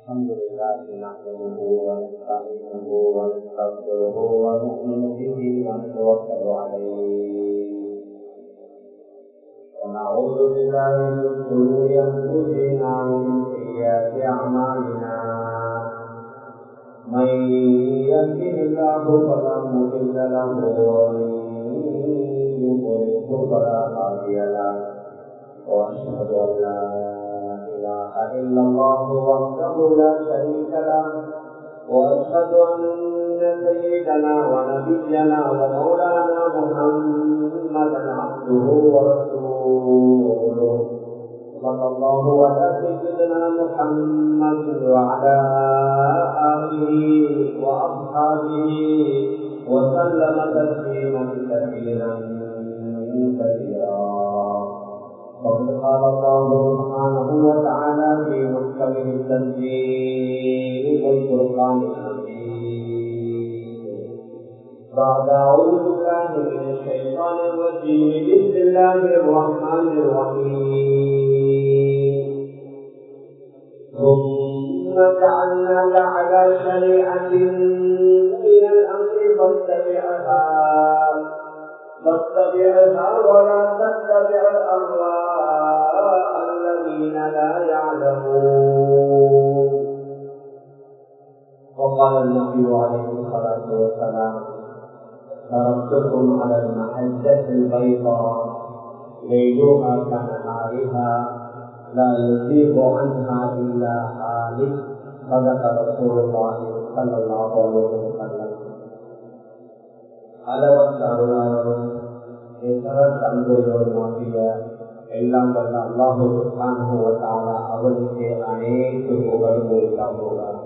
الحمد لله نحمده ونستعينه ونستغفره ونؤمن به ونتوكل عليه ونعوذ بالله من شرور انفسنا ومن سيئات اعمالنا من يهده الله فلا مضل له ومن يضلل فلا هادي له واشهد ان لا اله الا الله وحده لا شريك له واشهد ان سيدنا ونبينا ومولانا محمدا عبده ورسوله صلى الله على سيدنا محمد وعلى اله واصحابه وسلم تسليما كثيرا وقد قال الله سبحانه وتعالى في محكمه التنزيل والفرقان الحميد بعد اعوذ بالله من الشيطان الرجيم بسم الله الرحمن الرحيم ثم جعلناك على شريعة من الامر فاتبعها ولا تتبع الاهواء الذين لا يعلمون. وقال النبي عليه الصلاه والسلام تركتكم على المحجة البيضاء ليلها كنهارها لا يزيغ عنها الا هالك. صدق رسول الله صلى الله عليه وسلم. அளவற்ற அருளாளரும் அன்புடையோருமாகிய எல்லாம் வல்ல அல்லாஹு சுப்ஹானஹு வ தஆலா அவனுக்கு அனைத்து புகழும் உரித்தாகுகிறார்.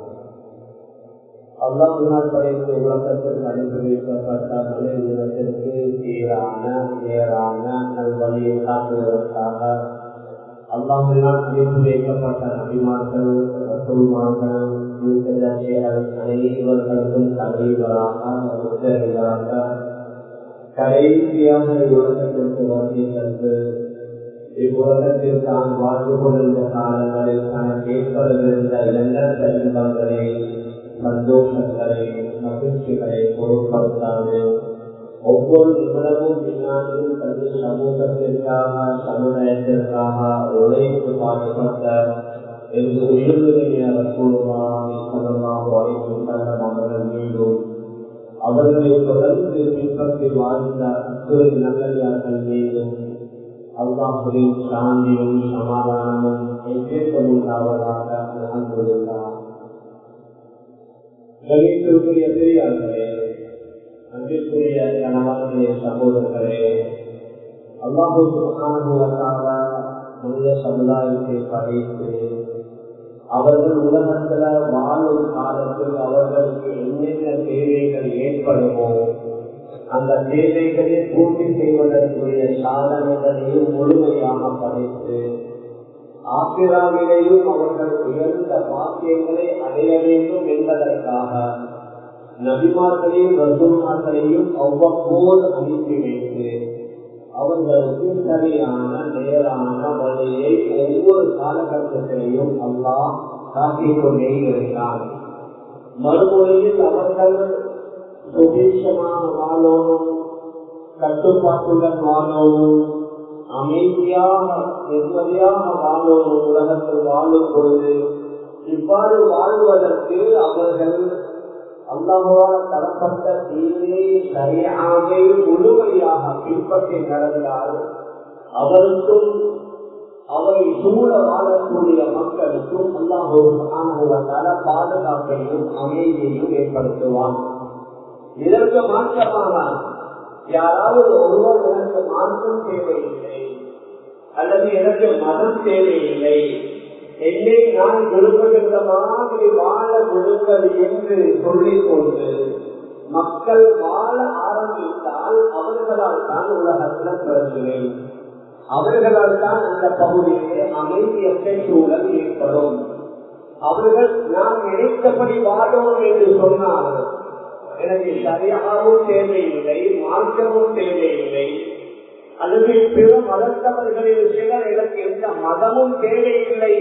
அல்லாஹ்வினால் படைத்து உலகத்தில் அனுப்பி வைக்கப்பட்ட மனித இனத்திற்கு சீரான நேரான நல்வழியை காட்டுவதற்காக அல்லாஹ்வினால் அனுப்பி வைக்கப்பட்ட நபிமார்கள் ரசூல்மார்கள் அனைவர்களுக்கும் தலைவராக உத்தரவியாக கடைசியாக உலகத்திற்கு வருகை தந்து இவ்வுலகத்தில் தான் வாழ்ந்து கொண்டிருந்த காலங்களில் தனக்கு ஏற்படுகின்ற எண்ணற்ற இன்பங்களை சந்தோஷங்களை மகிழ்ச்சிகளை பொருட்படுத்தாது ஒவ்வொரு நிமிடமும் பின்னாலும் தனது சமூகத்திற்காக சமுதாயத்திற்காக உழைத்து பாடுபட்ட என்று உயர்வுடைய ரசூலுல்லாஹி ஸல்லல்லாஹு அலைஹி வஸல்லம் அவர்கள் மீதும் அவர்களை தொடர்ந்து பின்பற்றி வாழ்ந்த அத்துறை நல்லடியார்கள் மீதும் அல்லாஹ்வின் சாந்தியும் சமாதானமும் என்றென்றும் உண்டாவதாக. அல்ஹம்துலில்லாஹ். கணித்திற்குரிய பெரியார்களே, அன்பிற்குரிய கணவர்களே, சகோதரர்களே, அல்லாஹ் சுப்ஹானஹு வ தஆலா மனித சமுதாயத்தை படைத்து அவர்கள் உலகத்துல வாழும் காலத்தில் அவர்களுக்கு என்னென்ன தேவைகள் ஏற்படுமோ அந்த தேவைகளை பூர்த்தி செய்வதற்குரிய சாதனைகளையும் முழுமையாக படைத்து ஆசிராவிலேயும் அவர்கள் உயர்ந்த பாக்கியங்களை அடைய வேண்டும் என்பதற்காக நபிமார்களையும் ரசூல்மார்களையும் அவ்வப்போது அனுப்பி வைத்து அவர்களுக்கு சரியான நேரான வழியை ஒவ்வொரு காலகட்டத்திலையும் அல்லாஹ் காட்டிக் கொண்டே இருக்கிறார். மறுமுறையில் அவர்கள் சுபீட்சமாக வாழணும், கட்டுப்பாட்டுடன் வாழணும், அமைதியாக நிம்மதியாக வாழணும். உலகத்தில் வாழும் பொழுது இவ்வாறு வாழ்வதற்கு அவர்கள் அல்லாஹ்வால் தரப்பட்ட தீனை சரியாக முழுமையாக பின்பற்றி நடந்தால் அவருக்கும் அவரை சூழ வாழக்கூடிய மக்களுக்கும் அல்லாஹ் பாதுகாப்பையும் அமைதியையும் ஏற்படுத்துவான். இதற்கு மாற்றமாக யாராவது ஒருவர் எனக்கு மாற்றம் தேவையில்லை அல்லது எனக்கு மதம் தேவையில்லை, என்னை நான் விரும்புகின்ற மாதிரி வாழ விடுங்கள் என்று சொல்லிக் கொண்டு மக்கள் வாழ ஆரம்பித்தால் அவர்களால் தான் உலகத்தில் பிறகுகிறேன், அவர்களால் தான் அந்த பகுதியிலே அமைதியற்ற சூழல் ஏற்படும். அவர்கள் நான் நினைத்தபடி வாழணும் என்று சொன்னால் எனக்கு சரியாகவும் தேவையில்லை, மாற்றமும் தேவையில்லை, அல்லது பிற மதத்தவர்களின் சிலர் எனக்கு எந்த மதமும் தேவையில்லை,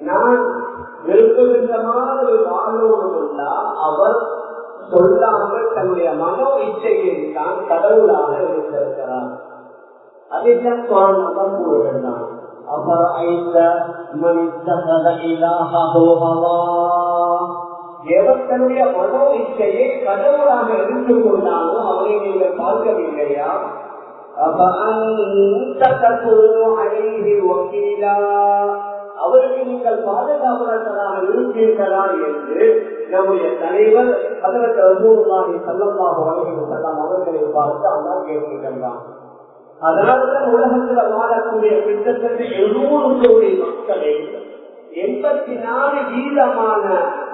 நான் விரும்புகின்ற மாதிரி வாழ்வோடுண்டா அவர் சொல்லாமல் தன்னுடைய மனோ இச்சையை தான் கடவுளாக இருந்திருக்கிறார். அதைத்தான் நம்ம கூறுகின்றான். தன்னுடைய மனோ இச்சையை கடவுளாக எடுத்துக் கொண்டாலும் அவரை நீங்கள் பார்க்கவில்லையா? அவருக்கு நீங்கள் பாதுகாவலர்களாக இருப்பீர்களா என்று நம்முடைய தலைவர் ஹஜ்ரத் ரசூலுல்லாஹி ஸல்லல்லாஹு அலைஹி வஸல்லம் அவர்களை பார்த்து அல்லாஹ் கேட்கின்றான். அதனால்தான் உலகத்தில் வாழக்கூடிய கிட்டத்தட்ட 700 கோடி மக்களே 84%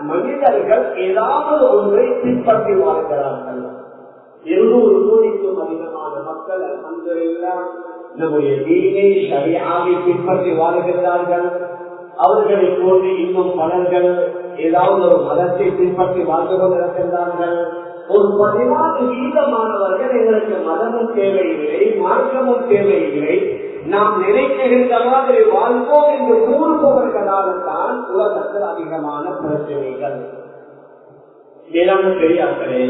மனிதர்கள் ஏதாவது ஒன்றை பின்பற்றி வாழ்கிறார்கள். 200 கோடிக்கும் அதிகமான மக்கள் அல்ஹம்துலில்லாஹ் நம்முடைய தீனை ஷரியாவை பின்பற்றி வாழ்கிறார்கள். அவர்களை போன்று இன்னும் பலர்கள் ஏதாவது ஒரு மதத்தை பின்பற்றி வாழ்ந்து கொண்டிருக்கின்றார்கள். ஒரு 14% எங்களுக்கு மதமும் தேவையில்லை, மார்க்கமும் தேவையில்லை, நாம் நினைக்கின்ற மாதிரி வாழ்வோம் என்று கூறுபவர்களால்தான் உலகத்தில் அதிகமான பிரச்சனைகள். மேலான பெரியார்களே,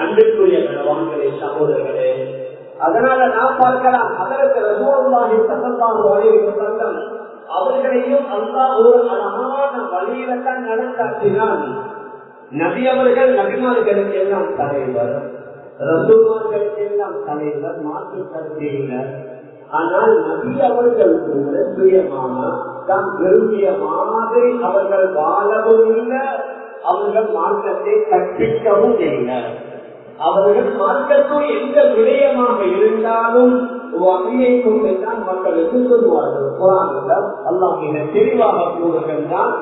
அன்புக்குரிய கணவான்களே, சகோதரர்களே, அதனால நாம் பார்க்கலாம் ஹஜ்ரத் ரசூலுல்லாஹி ஸல்லல்லாஹு அலைஹி வஸல்லம் அவர்களையும் அல்லாஹ் ஒரு அழகான வழியில தான் நடத்தாற்றினான். நபி அவர்கள் நபிமார்களுக்கு எல்லாம் தலைவர், ரசூலுமார்களுக்கு எல்லாம் தலைவர், மாற்று கருத்து இல்லை. ஆனால் நபி அவர்கள் கூட சுயமாக தான் விரும்பிய மாதிரி அவர்கள் வாழவும் இல்லை, அவர்கள் மார்க்கத்தை கற்பிக்கவும் இல்லை. அவர்கள் மார்க்கத்தும் எந்த விடயமாக இருந்தாலும் வகையை கொண்டுதான் மக்களுக்கு சொல்வார்கள். குர்ஆனில் அல்லாஹ் மிக தெளிவாக கூறுகின்றான்,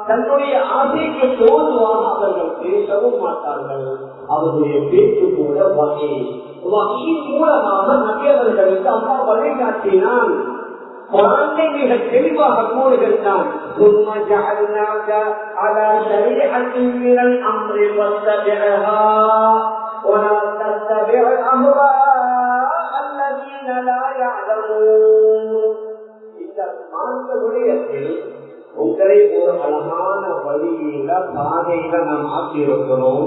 தன்னுடைய ஆசைக்கு தோதுவாக அவர்கள் பேசவும் மாட்டார்கள். அவருடைய பேச்சு கூட வகை மூலமாக நபியவர்களுக்கு அம்மா வழிகாட்டினான். குர்ஆனை மிக தெளிவாக கூறுகின்றான், உங்களை ஒரு அழகான வழியில பாதையில நாம் ஆக்கியிருக்கிறோம்.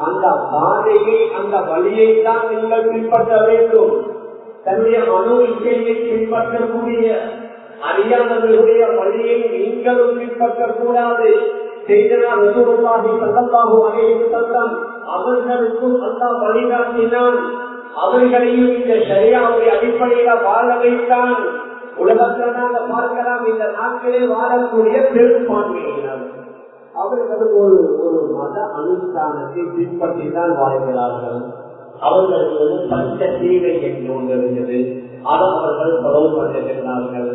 அந்த பாதையை அந்த வழியை தான் நீங்கள் பின்பற்ற வேண்டும். தன்னுடைய மனோ இச்சையை பின்பற்றக்கூடிய அறியாதவர்களுடைய வழியை நீங்களும் பின்பற்றக்கூடாது. செய்தனால் ரசூலுல்லாஹி ஸல்லல்லாஹு அலைஹி வஸல்லம் அவர்களுக்கும் அல்லாஹ் வழிகாட்டினான். அவர்களையும் இந்த ஷரியாவுடைய அடிப்படையில வாழ வைத்தான். உலகத்தில் நாங்கள் பார்க்கலாம், இந்த நாட்களே வாழக்கூடிய பெரும்பான்மையினர் அவர்கள் ஒரு மத அனுஷ்டானத்தை பின்பற்றி தான் வாழ்கிறார்கள். அவர்களுக்கு பஞ்ச தீவை என்று ஒன்று இருந்தது, அதை அவர்கள் தொடர்பு பண்ணுகிறார்கள்.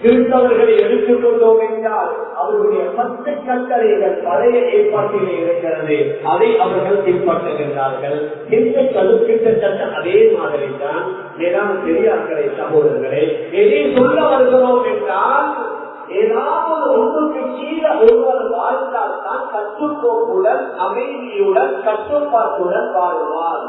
கிறிஸ்தவர்களை எடுத்துக் கொண்டோம் என்றால் அவர்களுடைய 10 கட்டளைகள் பழைய ஏற்பாட்டிலே இருக்கிறது, அதை அவர்கள் பின்பற்றுகின்றார்கள். கிட்டத்தட்ட அதே மாதிரி தான். மேலான பெரியார்களே, சகோதரர்களே, எதை சொல்ல வருகிறோம் என்றால், ஏதாவது ஒன்றுக்கு கீழே ஒருவர் வாழ்ந்தால் தான் கட்டுக்கோப்புடன் அமைதியுடன் கட்டுப்பாட்டுடன் வாழ்வார்.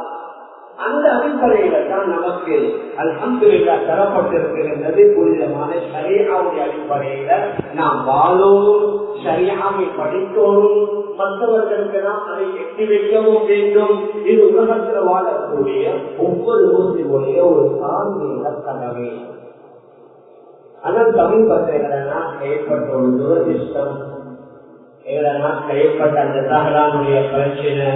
அந்த அடிப்படையில தான் நமக்கு அல்ஹம்துலில்லாஹ் தரப்பட்டிருக்கின்றது. புனிதமான ஷரீஅவுடைய அடிப்படையில நாம் வாழவும், ஷரீஅவை படிக்கணும், மற்றவர்களுக்கு நாம் அதை எட்டி வைக்கவும் வேண்டும். இது உலகத்தில் வாழக்கூடிய ஒவ்வொரு முஸ்லிமுடைய ஒரு தார்மீக கடமை. ஆனால் சமீபத்தில் ஏற்பட்ட ஒரு துரதிஷ்டம், ஏற்பட்ட அந்த சஹரானுடைய பிரச்சனை,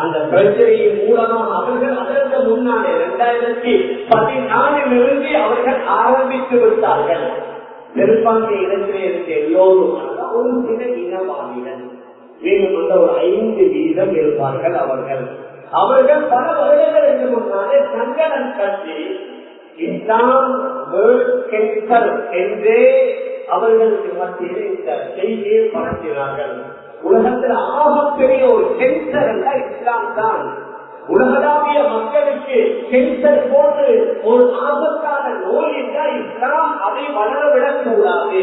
அந்த பிரச்சனையின் மூலமாக அவர்கள் அதற்கு முன்னாலே 2014 அவர்கள் ஆரம்பித்து விட்டார்கள். பெரும்பான்மை இடத்திலே இருந்த எல்லோரும் ஒரு சில இனவாதிகள், மேலும் அந்த ஒரு 5% இருப்பார்கள். அவர்கள் பல வருடங்களுக்கு முன்னாலே சங்கடம் கட்டி இஸ்லாம் வேர்ல்ட் கேன்சர் என்றே அவர்களுக்கு மத்தியில் இந்த செய்தியை பரப்பினார்கள். உலகத்தில் ஆகப்பெரிய ஒரு கேன்சர் என்ற இஸ்லாம் தான். உலகளாவிய மக்களுக்கு கேன்சர் போன்று ஒரு ஆபத்தான நோய் என்றால் இஸ்லாம் அதை வளரவிடக் கூடாது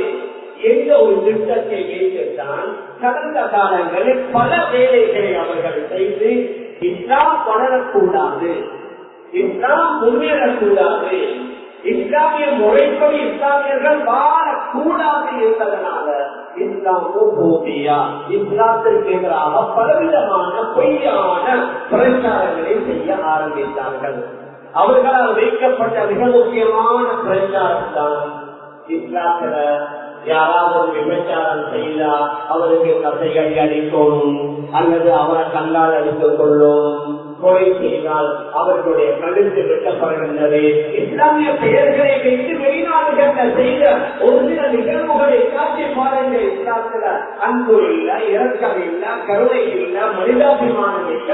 என்ற ஒரு திட்டத்தை வைத்துத்தான் கடந்த காலங்களில் பல வேலைகளை அவர்கள் செய்து இஸ்லாம் வளரக்கூடாது, இஸ்லாம் முன்னேறக்கூடாது, இஸ்லாமிய முறைப்படி இஸ்லாமியர்கள் வாழக்கூடாது என்பதனால இஸ்லாத்திற்கு எதிராக பலவிதமான பொய்யான பிரச்சாரங்களை செய்ய ஆரம்பித்தார்கள். அவர்களால் வைக்கப்பட்ட மிக முக்கியமான பிரச்சாரம் தான் இஸ்லாத்துல யாராவது விபச்சாரம் செய்தா அவருக்கு கசைகளை அடிக்கணும் அல்லது அவரை கண்ணால் அடித்துக் கொள்ளும், கொலை செய்தால் அவர்களுடைய கழுத்து வெட்டப்படுகின்றது. இஸ்லாமிய பெயர்களை வைத்து வெளிநாடுகள் செய்த ஒரு சில நிகழ்வுகளை காட்சி பாருங்கள். இஸ்லாத்துல அன்பு இல்ல, இரக்கம் இல்ல, கருணை இல்ல, மனிதாபிமானம் இல்ல,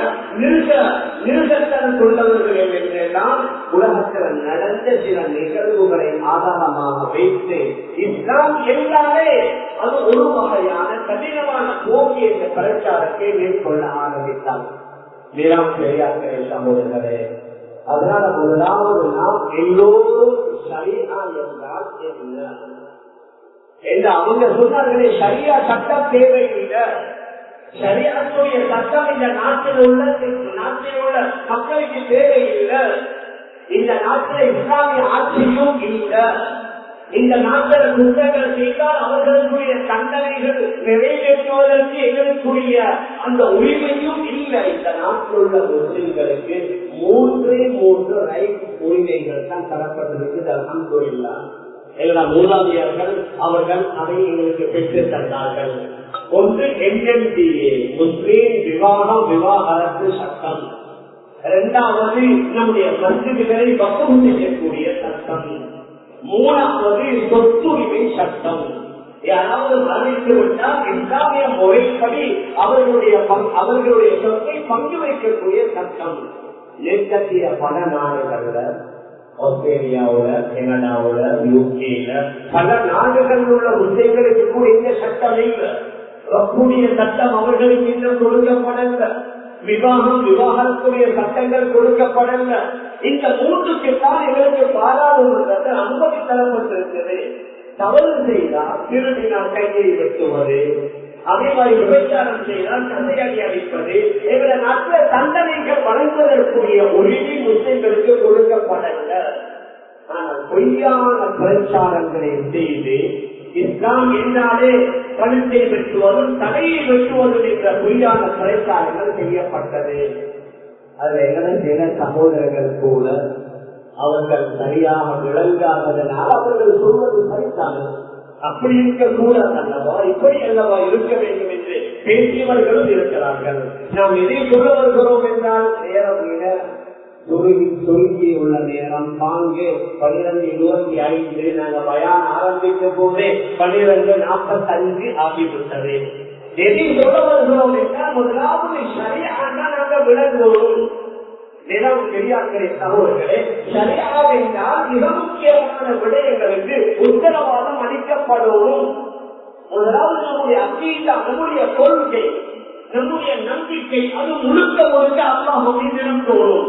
நிருகத்தனம் கொண்டவர்கள் என்றெல்லாம் உலகத்தில் நடந்த சில நிகழ்வுகளை ஆதாரமாக வைத்து இஸ்லாம் என்றாலே அது ஒரு வகையான கடினமான போக்கி என்ற பிரச்சாரத்தை மேற்கொள்ள ஆரம்பித்தார். வீராம் பெரியார்களே, சகோதரர்களே, அதனால முதலாவது நாம் எல்லோரும் ஷரியா என்றால் என்ன என்று அவங்க சொன்னார்களே. ஷரியா சட்டம் தேவையில்லை, ஷரியாத்துடைய சட்டம் இந்த நாட்டில் உள்ள மக்களுக்கு தேவையில்லை. இந்த நாட்டில் இஸ்லாமிய ஆட்சியும் இல்லை. இந்த நாட்டில் குற்றங்கள் செய்தால் அவர்களுடைய தண்டனைகள் நிறைவேற்றுவதற்கு எங்களுக்குரிய அந்த உரிமையும் இல்லை. இந்த நாட்டில் உள்ள முஸ்லிம்களுக்கு மூன்று ரைட் உரிமைகள் தான் தரப்பட்டிருக்கு. அல்ஹம்துலில்லாஹ். எல்லா மூலாதியார்கள் அவர்கள் அதை எங்களுக்கு பெற்று தந்தார்கள். ஒன்று NMDA, முஸ்லிம் விவாகரத்து சட்டம். இரண்டாவது நம்முடைய மஸ்ஜிதுகளை வக்ஃப் செய்யக்கூடிய சட்டம். மூணாவது சொத்துரிமை சட்டம். யாராவது மரணித்து விட்டால் இஸ்லாமிய முறைப்படி அவர்களுடைய சொத்தை பங்கு வைக்கக்கூடிய சட்டம். மேற்கத்திய பல நாடுகள்ல, ஆஸ்திரேலியாவுல, கனடாவுல, யூகேல பல நாடுகளில் உள்ள முஸ்லிம்களுக்கு கூட இந்த சட்டம் இல்லை. வக்ஃபுடைய சட்டம் அவர்களுக்கு இன்னும் கொடுக்கப்படல. விவாகரத்துடைய சட்டங்கள் கொடுக்கப்படல. இந்த மூன்றுக்குத்தான் எங்களுக்கு பாராளுமன்றத்தை அனுமதி தரப்பட்டிருக்கிறது. தவறு செய்தால் திருடினால் கையை வெட்டுவது, அதே மாதிரி விபச்சாரம் செய்தால் கசையடி அளிப்பது, எங்களை நாட்டில் தண்டனைகள் வழங்குவதற்குரிய உரிமை முஸ்லிம்களுக்கு கொடுக்கப்படல. ஆனால் பொய்யான பிரச்சாரங்களை செய்து இஸ்லாம் என்றாலே கழுத்தை வெட்டுவதும் தலையை வெட்டுவதும் என்ற பொய்யான பிரச்சாரங்கள் செய்யப்பட்டது. அதுல என்ன செய்த சகோதரர்கள் கூட அவர்கள் சரியாக விளங்காததனால் அவர்கள் சொல்வது சரிதான். அப்படி இருக்கக்கூடாது அல்லவா, இப்படி அல்லவா இருக்க வேண்டும் என்று பேசியவர்களும் இருக்கிறார்கள். நாம் எதை சொல்ல வருகிறோம் என்றால் நேரம் சுருங்கி உள்ள நேரம் பாங்கு 12:25 நாங்கள் பயான் ஆரம்பிக்க போதே 12:45 ஆகிவிட்டது. எதை சொல்ல வருகிறோம் என்றால் முதலாவது ஷரியாக நாங்கள் விளங்குவோம். நிலம் பெரியார்களே, சகோதரர்களே, ஷரியா என்றால் மிக முக்கியமான விடயங்களுக்கு உத்தரவாதம் அளிக்கப்படும். முதலாவது நம்முடைய அக்கீதா, நம்முடைய கொள்கை, நம்முடைய நம்பிக்கை அது முழுக்க அல்லாஹ் மீதிடம் தோணும்.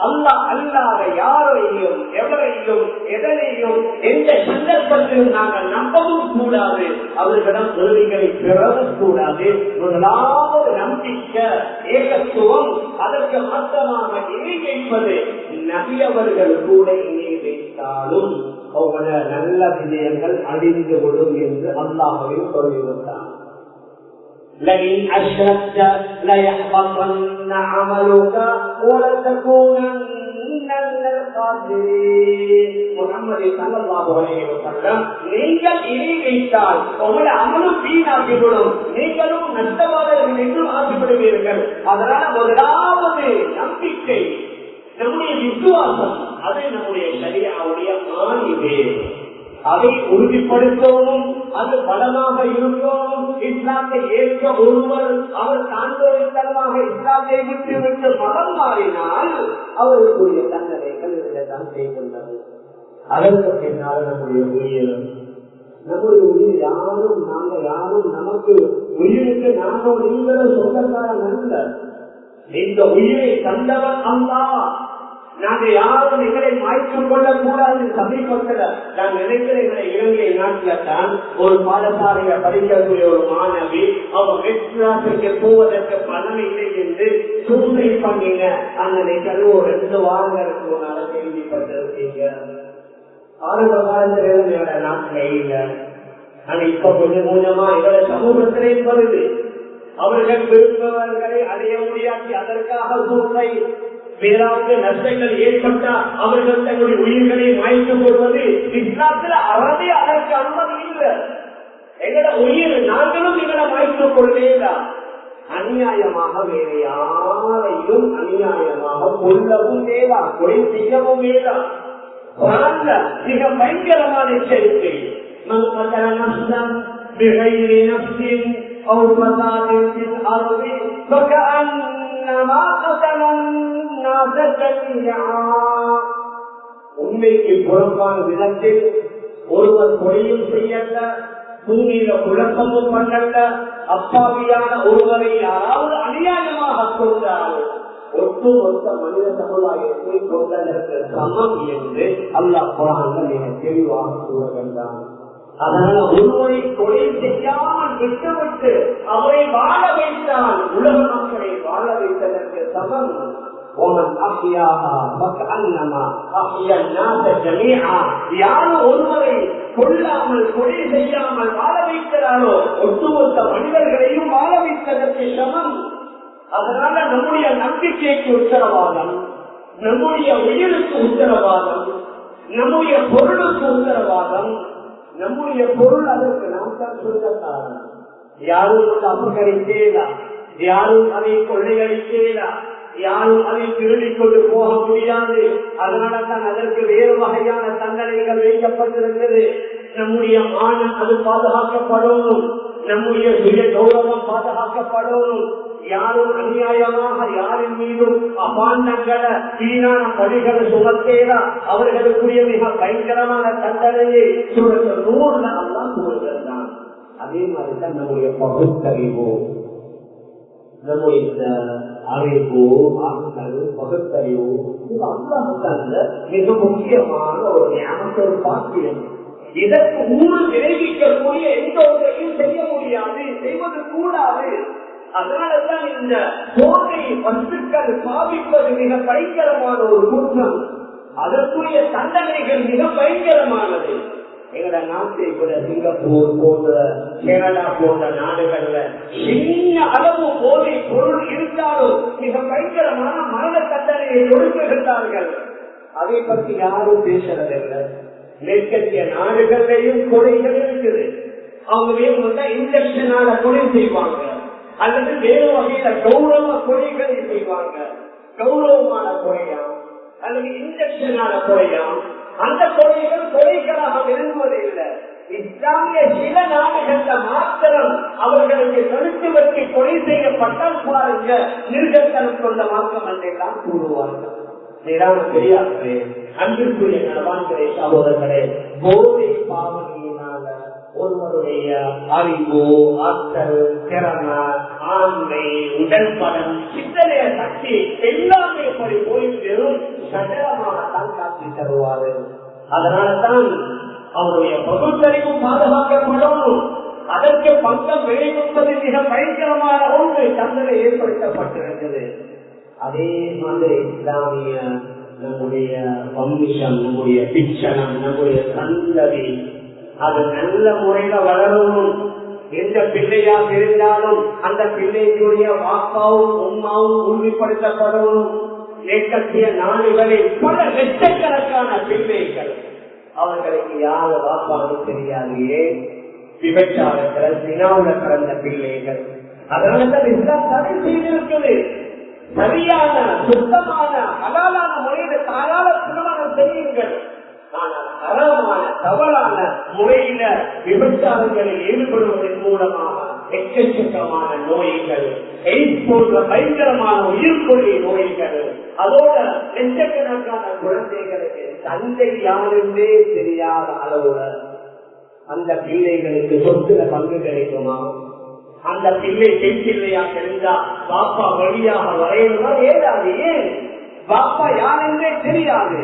அல்லாஹ் அல்லாத யாரையும் எவரையும் எதனையும் எந்த சந்தர்ப்பத்திலும் நாங்கள் நம்பவும் கூடாது, அவர்களிடம் உதவிகளை பெறவும் கூடாது. முதலாவது நம்பிக்கை ஏகத்துவம். அதற்கு மாற்றமாக இணை வைப்பது. நபி அவர்கள் கூட இணை வைத்தாலும் அவங்கள நல்ல விஜயங்கள் அழிந்து விடும் என்று அல்லாஹ்வே சொல்லிவிட்டார். لئن أشركت ليحبطن عملك ولتكونن من الخاسرين. محمد صلى الله عليه وسلم நீங்கள் இணை வைத்தால் உங்களுடைய அமலும் வீணாகிவிடும், நீங்களும் நஷ்டவாதர்கள் என்றும் ஆசைப்படுவீர்கள். அதனால முதலாவது நம்பிக்கை, நம்முடைய விசுவாசம், அது நம்முடைய ஷரியாவுடைய மாநிலே அதை உறுதிப்படுத்தவும், அது பலமாக இருக்கவும். இஸ்லாத்தை ஏற்க ஒருவர் அவர் தாண்டோரித்தனமாக இஸ்லாத்தை விட்டு மதம் மாறினால் அவருக்குரிய தண்டனைகள் தான் செய்கின்றது. அதற்கு பின்னால் நம்முடைய உயிர் யாரும் நாங்கள் யாரும் நமக்கு உயிருக்கு நாங்கள் நீங்களும் சொந்தக்காரன் அல்ல. இந்த உயிரை தந்தவன் அல்லாஹ். நாங்கள் யாரும் எங்களை மாய்த்துக் கொள்ளக் கூடாது. சமீபத்தில் நான் நினைக்கிற இலங்கை நாட்டில தான் ஒரு பாடசாலையை படிக்கக்கூடிய ஒரு மாணவி அவர் மெட்ராஸுக்கு போவதற்கு பணம் இல்லை என்று சூழ்நிலை பண்ணின அந்த நிகழ்வு 2 வாரங்களுக்கு முன்னால கேள்விப்பட்டிருக்கீங்க. ஆரம்ப காலத்தில் எங்களோட நாட்டில இல்ல, ஆனா இப்ப கொஞ்சம் கொஞ்சமா எங்களோட சமூகத்திலே வருது. அவர்கள் விரும்பவர்களை அடைய முடியாது, அதற்காக சூழ்நிலை வேறாவது நஷ்டங்கள் ஏற்பட்டா அவர்கள் தங்களுடைய உயிர்களை மாய்த்துக் கொள்வது இஸ்லாத்தில் அறவே அதற்கு அனுமதி இல்லை. எங்களோட உயிர் நாங்களும் எங்களை மாய்த்துக் கொள்ளேதான். அநியாயமாக வேற யாரையும் அநியாயமாக கொல்லவும் வேதா, கொலை செய்யவும் வேதா. மிக பயங்கரமான எச்சரிக்கை. உண்மைக்கு புறம்பான விதத்தில் ஒருவர் கொலையும் செய்யல, பூமியில குழப்பமும் பண்ணல, அப்பாவியான ஒருவரை யாராவது அநியாயமாக கொண்டால் ஒட்டுமொத்த மனித சமுதாயத்தை கொண்டதற்கு சமம் என்று அல்லாஹ் குர்ஆன்ல மிக தெளிவாக கூறுகின்றான். அதனால ஒருவரை கொலை செய்யாமல் விட்டுவிட்டு அவரை வாழ வைத்தால் உலக மக்களை வாழ வைத்ததற்கு சமம். யாரும் ஒருவரை கொல்லாமல் கொலை செய்யாமல் வாழ வைக்கிறாரோ ஒட்டுமொத்த மனிதர்களையும் வாழ வைத்ததற்கு சமம். அதனால நம்முடைய நம்பிக்கைக்கு உத்தரவாதம், நம்முடைய உயிருக்கு உத்தரவாதம், நம்முடைய பொருளுக்கு உத்தரவாதம். நம்முடைய பொருள் அதற்கு நாம் தான் சொந்தக்காரன். யாரும் அபகரிக்கேலா, யாரும் அதை கொள்ளையடிக்கேலா, யாரும் அதை திருடிக் கொண்டு போக முடியாது. அதனால தான் அதற்கு வேறு வகையான தண்டனைகள் வைக்கப்பட்டிருக்கிறது. நம்முடைய மானம் அது பாதுகாக்கப்படணும், நம்முடைய சுய கௌரவம் பாதுகாக்கப்படணும். யாரும் அநியாயமாக யாரின் மீதும் அபாண்டங்களை வீணான பணிகளை சுமத்தேதா அவர்களுக்குரிய மிக பயங்கரமான தண்டனையை சூழல் 100 அல்லாஹ் கூறுகிறான். அதே மாதிரிதான் நம்முடைய பகுத்தறிவு, நம்முடைய அறிவு, ஆற்றல், பகுத்தறிவு அல்லாஹ் மிக முக்கியமான ஒரு ஞானத்தை ஒரு பாக்கியம். இதற்கு ஊழல் விளைவிக்கக்கூடிய எந்த ஒன்றையும் செய்ய முடியாது, செய்வது கூடாது. அதனால்தான் இந்த போதை வஸ்துக்கள் பாவிப்பது மிக பயங்கரமான ஒரு குற்றம். அதற்குரிய தண்டனைகள் மிக பயங்கரமானது. எங்களோட நாட்டை கூட சிங்கப்பூர் போன்ற கேரளா போன்ற நாடுகள்ல சின்ன அளவு போதை பொருள் இருந்தாலும் மிக பயங்கரமான மரண தண்டனையை கொடுக்கின்றார்கள். அதை பற்றி யாரும் பேசுறதில்லை. மேற்கத்திய நாடுகள்லையும் கொலைகள் இருக்குது. அவங்க வேணும்னா இன்ஜெக்ஷனால கொலை செய்வாங்க, அல்லது வேறு வகையில கௌரவ கொலைகளை செய்வாங்க. கௌரவமான கொலையாம் அல்லது இன்ஜெக்ஷனால கொலையாம். அந்த கொலைகள் கொலைகளாக விரும்புவதில்லை. இஸ்லாமிய சில நாடுகள்ல மாத்திரம் அவர்களுக்கு தடுத்து வச்சு கொலை செய்யப்பட்டால் பாருங்க நிர்கத்தனம் கொண்ட மார்க்கம் என்றெல்லாம் கூறுவார்கள். பெரியார்களே, அன்பிற்குரிய நலவான்களே, சகோதரர்களே, போதை பாவனையினால ஒருவருடைய அறிவு, ஆற்றல், திறமை, ஆண்மை, உடல் பலம், சிந்தனைய சக்தி எல்லாமே படி போய் வெறும் சடலமாக தான் காட்சி தருவாரு. அதனால்தான் அவருடைய பகுத்தறிவும் பாதுகாக்கப்படணும். அதற்கு பங்கம் விளைவிப்பது மிக பயங்கரமான ஒன்று தண்டனை ஏற்படுத்தப்பட்டிருக்கிறது. அதே மாதிரி இஸ்லாமிய நம்முடைய வம்சம், நம்முடைய பிச்சனம், நம்முடைய சந்ததி அது நல்ல முறையில வளரணும். எந்த பிள்ளையாக இருந்தாலும் அந்த பிள்ளைகளுடைய வாப்பாவும் உம்மாவும் உறுதிப்படுத்தப்படணும். ஏற்கத்திய நாடுகளில் பல லட்சக்கணக்கான பிள்ளைகள் அவர்களுக்கு யாரு வாப்பான்னு தெரியாது. ஏன்? விபச்சாரத்தில் தினாவுல பிறந்த பிள்ளைகள். அதனால்தான் இஸ்லாம் தடை செய்திருக்கிறது. சரியான சுத்தமான அலாலான முறையில தாராள திருமணம் செய்யுங்கள். ஆனால் அறமான தவறான முறையில விபச்சாரங்களில் ஈடுபடுவதன் மூலமாக எக்கச்சக்கமான நோய்கள், எய்ட்ஸ் போன்ற பயங்கரமான உயிர்கொல்லி நோய்கள், அதோட லட்சக்கணக்கான குழந்தைகளுக்கு தந்தை யாருந்தே தெரியாத அளவுல அந்த பிள்ளைகளுக்கு சொத்துல பங்கு கிடைக்குமா? அந்த பிள்ளை பெண் பிள்ளையாக இருந்தா பாப்பா வழியாக வரையணுமா? ஏதாவது. ஏன்? பாப்பா யாருன்றே தெரியாது.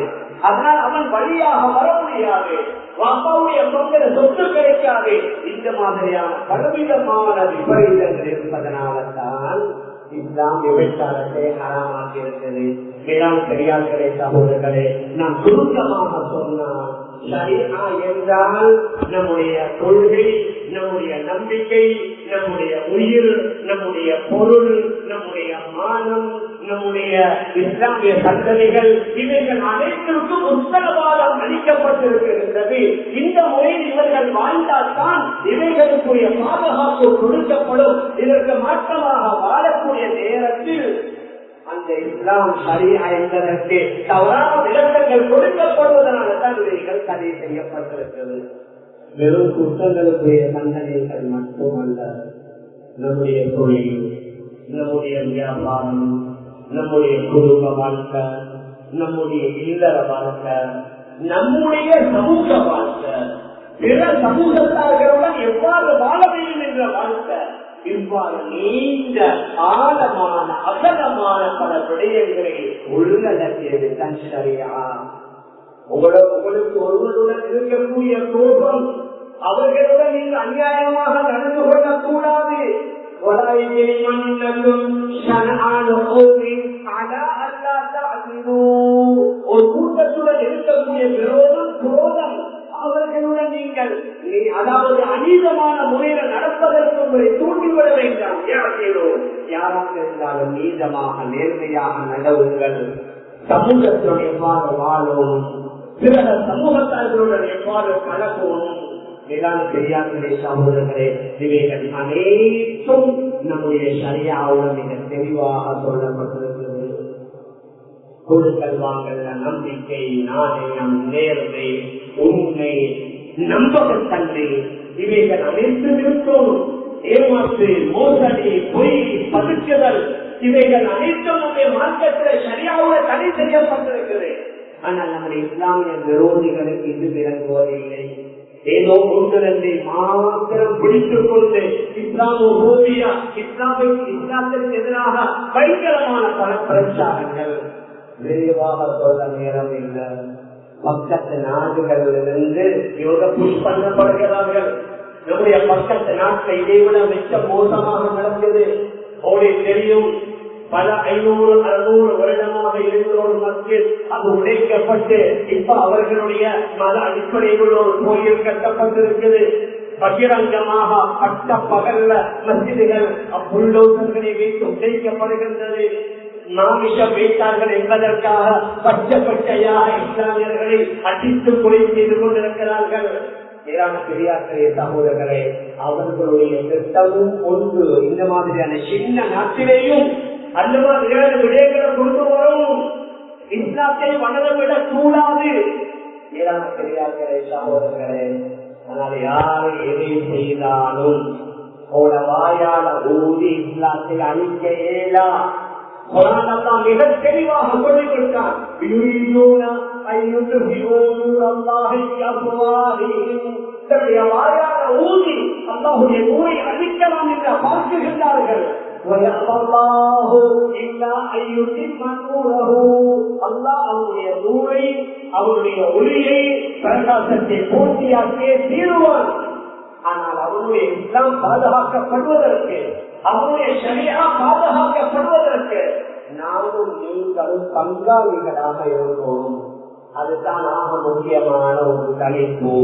அதனால் அவன் வழியாக வர முடியாது. பாப்பாவுடைய பங்கிற சொத்து கிடைக்காது. இந்த மாதிரியான பலவிதமான விபரீதங்கள் இருப்பதனால்தான் இஸ்லாம் விபச்சாரத்தை ஹராமாக்கி இருக்கிறது. வேளாண் பெரியார்களே சகோதரர்களே, நாம் சுருக்கமாக சொன்னால் ஷரீஅா என்றால் நம்முடைய கொள்கை, நம்முடைய நம்பிக்கை, நம்முடைய உயிர், நம்முடைய பொருள், நம்முடைய மானம், நம்முடைய இஸ்லாமிய சந்ததிகள், இவைகள் அனைத்திற்கும் உத்தரவாதம் அளிக்கப்பட்டிருக்கின்றது. இந்த முறையில் இவர்கள் வாழ்ந்தால்தான் இவைகளுக்குரிய பாதுகாப்பு கொடுக்கப்படும். இதற்கு மாற்றமாக வாழக்கூடிய நேரத்தில் அந்த இஸ்லாம் ஷரீஅா என்பதற்கு தவறான விளக்கங்கள் கொடுக்கப்படுவதனால தான் இவைகள் தடை செய்யப்பட்டிருக்கிறது. வெறும் குற்றங்களுக்குரிய தண்டனைகள் மட்டுமல்ல, நம்முடைய தொழில், நம்முடைய வியாபாரம், நம்முடைய குடும்ப வாழ்க்கை, நம்முடைய இல்லற வாழ்க்கை, நம்முடைய சமூக வாழ்க்கை, பிற சமூகத்தார்களுடன் எவ்வாறு வாழ வேண்டும் என்ற வாழ்க்கை, இவ்வாறு நீண்ட ஆழமான அகலமான பல விடயங்களை உள்ளடக்கியது தான் ஷரீஅா. உங்களுக்கு ஒருவருடன் இருக்கக்கூடிய கோபம், அவர்களுடன் நீங்கள் அநியாயமாக நடந்து கொள்ளக்கூடாது. ஒரு கூட்டத்துடன் இருக்கக்கூடிய விரோதம், குரோதம், அவர்களுடன் நீங்கள் அதாவது அநீதமான முறையில் நடப்பதற்கு உங்களை தூண்டிவிட வேண்டாம். யாராக இருந்தாலும் நீதமாக நேர்மையாக நடவுங்கள். சமூகத்துடன் எவ்வாறு வாழும், பிற சமூகத்தார்களுடன் எவ்வாறு பழகும், மேலான பெரியார்களே சகோதரர்களே, இவைகள் அனைத்தும் நம்முடைய ஷரீஅவுடன் மிக தெளிவாக சொல்லப்பட்டிருக்கிறது. கொடுக்கல் வாங்கல், நம்பிக்கை, நாணயம், நேர்மை, உண்மை, நம்பகத்தன்மை, இவைகள் அனைத்தும் இருக்கும். ஏமாற்று, மோசடி, பொய், பதுக்குதல், இவைகள் அனைத்தும் நம்முடைய மார்க்கத்தில் ஷரீஅவுடன் தடை செய்யப்பட்டிருக்கிறது. ஆனால் நம்முடைய இஸ்லாமிய விரோதிகளுக்கு இது விளங்குவதில்லை. ஏதோ ஒன்றிரண்டை மாத்திரம் பிடித்துக் கொண்டு இஸ்லாமோபியா, இஸ்லாத்திற்கு எதிராக பயங்கரமான பல பிரச்சாரங்கள். விரைவாக சொல்ல நேரம் இல்லை. பக்கத்து நாடுகளிலிருந்து இவங்க புஷ் பண்ணப்படுகிறார்கள். நம்முடைய பக்கத்து நாட்டை இதைவிட மிக மோசமாக நடந்தது. அவளுக்கு தெரியும், பல 500-600 வருடமாக இருந்த ஒரு மஸ்ஜித் அது உடைக்கப்பட்டு இப்ப அவர்களுடைய மத அடிப்படையில் ஒரு கோயில் கட்டப்பட்டிருக்கிறது. பகிரங்கமாக பட்ட பகல்ல மஸ்ஜிதுகள் புல்டோசர்களை வைத்து உடைக்கப்படுகின்றது. மாமிஷம் வைத்தார்கள் என்பதற்காக பச்சை பச்சையாக இஸ்லாமியர்களை அடித்து கொலை செய்து கொண்டிருக்கிறார்கள். மேலான பெரியார்களே சகோதரர்களே, அவர்களுடைய திட்டமும் ஒன்று. இந்த மாதிரியான சின்ன நாட்டிலேயும் அந்த மாதிரியான விடயங்களை கொண்டு வரும். இஸ்லாத்தை வளரவிடக் கூடாது. மேலான பெரியார்களே சகோதரர்களே, ஆனால் யாரு எதை செய்தாலும் வாயால ஊதி இஸ்லாத்தை அழிக்க இயலா. மிக தெளிவாக சொல்லிக் கொடுத்தான். வாயால ஊதி அல்லாஹுடைய நூரை அழிக்கலாம் என்று பார்க்குகின்றார்கள். அவருடைய நூரை, அவருடைய ஒளியை, பிரகாசத்தை பூர்த்தியாக்கியே தீருவான். ஆனால் அவருடைய இஸ்லாம் பாதுகாக்கப்படுவதற்கு, அவருடைய ஷரீஅா பாதுகாக்கப்படுவதற்கு நானும் நீங்களும் பங்காளிகளாக இருப்போம். அதுதான் ஆக முக்கியமான ஒரு தலைப்பு.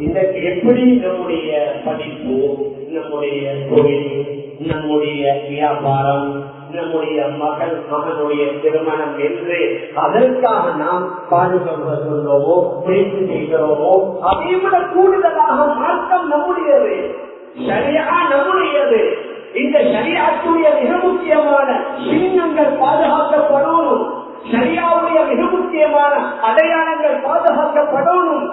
இன்றைக்கு எப்படி நம்முடைய படிப்பு, நம்முடைய தொழில், நம்முடைய வியாபாரம், நம்முடைய மகனுடைய திருமணம் என்று அதற்காக நாம் பாடுபடுவதோமோ முயற்சி செய்கிறோமோ, அதை விட கூடுதலாக மார்க்கம் நம்முடையது, ஷரீஅா நம்முடையது. இந்த ஷரீஅத்துடைய மிக முக்கியமான சின்னங்கள் பாதுகாக்கப்படணும். ஷரீஅவுடைய மிக முக்கியமான அடையாளங்கள் பாதுகாக்கப்படணும்.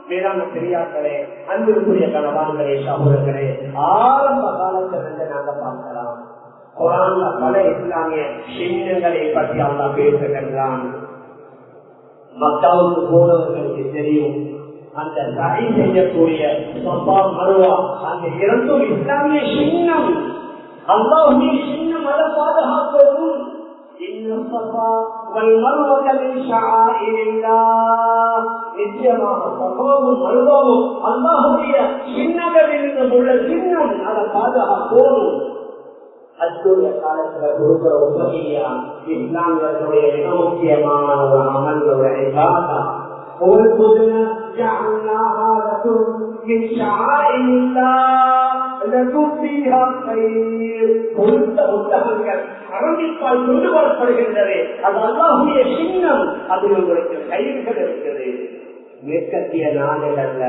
மேலான பெரியார்களே, அன்பிற்குரிய கணவான்களே, சகோதரர்களே, ஆரம்ப காலத்திலிருந்து நாங்கள் பார்க்கலாம். குர்ஆன்ல பல இஸ்லாமிய சின்னங்களை பற்றி அல்லாஹ் பேசுகின்றான். மக்காவுக்கு போனவர்களுக்கு தெரியும், அந்த சை செய்யக்கூடிய ஸஃபா மர்வா, அந்த இரண்டும் இஸ்லாமிய சின்னம். அல்லாஹ்வுடைய சின்னம் அதை பாதுகாக்கவும். நிச்சயமாக சஃபாவும் மர்வாவும் அல்லாஹ்வுடைய சின்னங்களில் உள்ள சின்னம், அதை பாதுகாக்கவும். அச்சுடைய காலத்துல கொடுக்கிற உபதியா இஸ்லாமியர்களுடைய மிக முக்கியமான ஒரு அமல் ஒரு இபாதா. அரங்கிப்பால் கொண்டு வரப்படுகின்றது. அது அல்லாஹ்வுடைய சின்னம். அதில் உங்களுக்கு கயிறுகள் இருக்குது. மேற்கத்திய நாடுகள்ல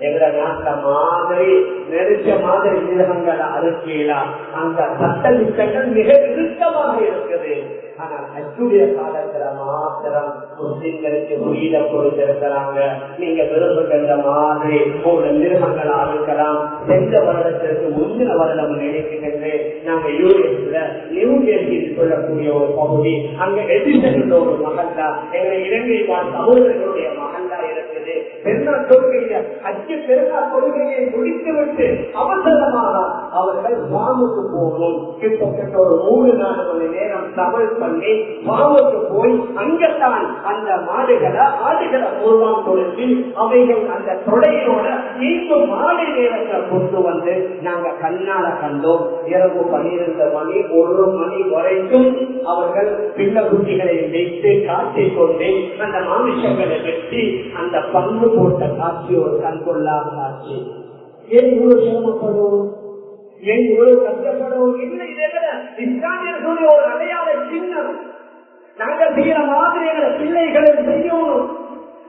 எங்க நாட்ட மாதிரி நெருச்ச மாதிரி மிருகங்கள் அறுக்கலாம். அந்த சட்ட திட்டங்கள் மிக இறுக்கமாக இருக்குது. ஆனால் அச்சுடைய காலத்துல மாத்திரம் முஸ்லிம்களுக்கு உயிரை கொடுத்திருக்கிறாங்க. நீங்க விரும்புகின்ற மாதிரி ஒரு மிருகங்கள் அறுக்கலாம். சென்ற வருடத்திற்கு முந்தின வருடம் நினைக்கின்றேன். நாங்க யூஎஸ்ல நியூ ஜெர்சியில் சொல்லக்கூடிய ஒரு பகுதி, அங்க எதிர்த்த ஒரு மகல்லா, எங்க இலங்கை வாழ் சகோதரர்களுடைய மகல்லா இருக்குது. பெருநாள் கொள்கையில அச்சு பெருநாள் கொள்கையை முடித்துவிட்டு அவசரமாக அவர்கள் வாமுக்கு போகணும். கிட்டத்தட்ட ஒரு 3-4 மணி நேரம் தமிழ் பண்ணி வாமுக்கு போய் அங்கத்தான் அந்த ஆடுகளை பூர்வம் கொடுத்து அவைகள் அந்த தொடையோட மீண்டும் மாலை நேரத்தில் கொண்டு வந்து நாங்க கண்ணால கண்டோம். இரவு 12 மணி 1 மணி வரைக்கும் அவர்கள் பிள்ள குட்டிகளை வைத்து காட்டிக் கொண்டு அந்த மாமிசங்களை வெட்டி அந்த பங்கு போட்ட காட்சி ஒரு கண்கொள்ளாத காட்சி. ஏன் இவ்வளவு சிரமப்படுவோம், ஏன் இவ்வளவு கஷ்டப்படுவோம்? இல்லை, இஸ்லாமியர்களுடைய ஒரு அடையாள சின்னம். நாங்கள் செய்யற மாதிரி எங்களை பிள்ளைகளை செய்யணும்,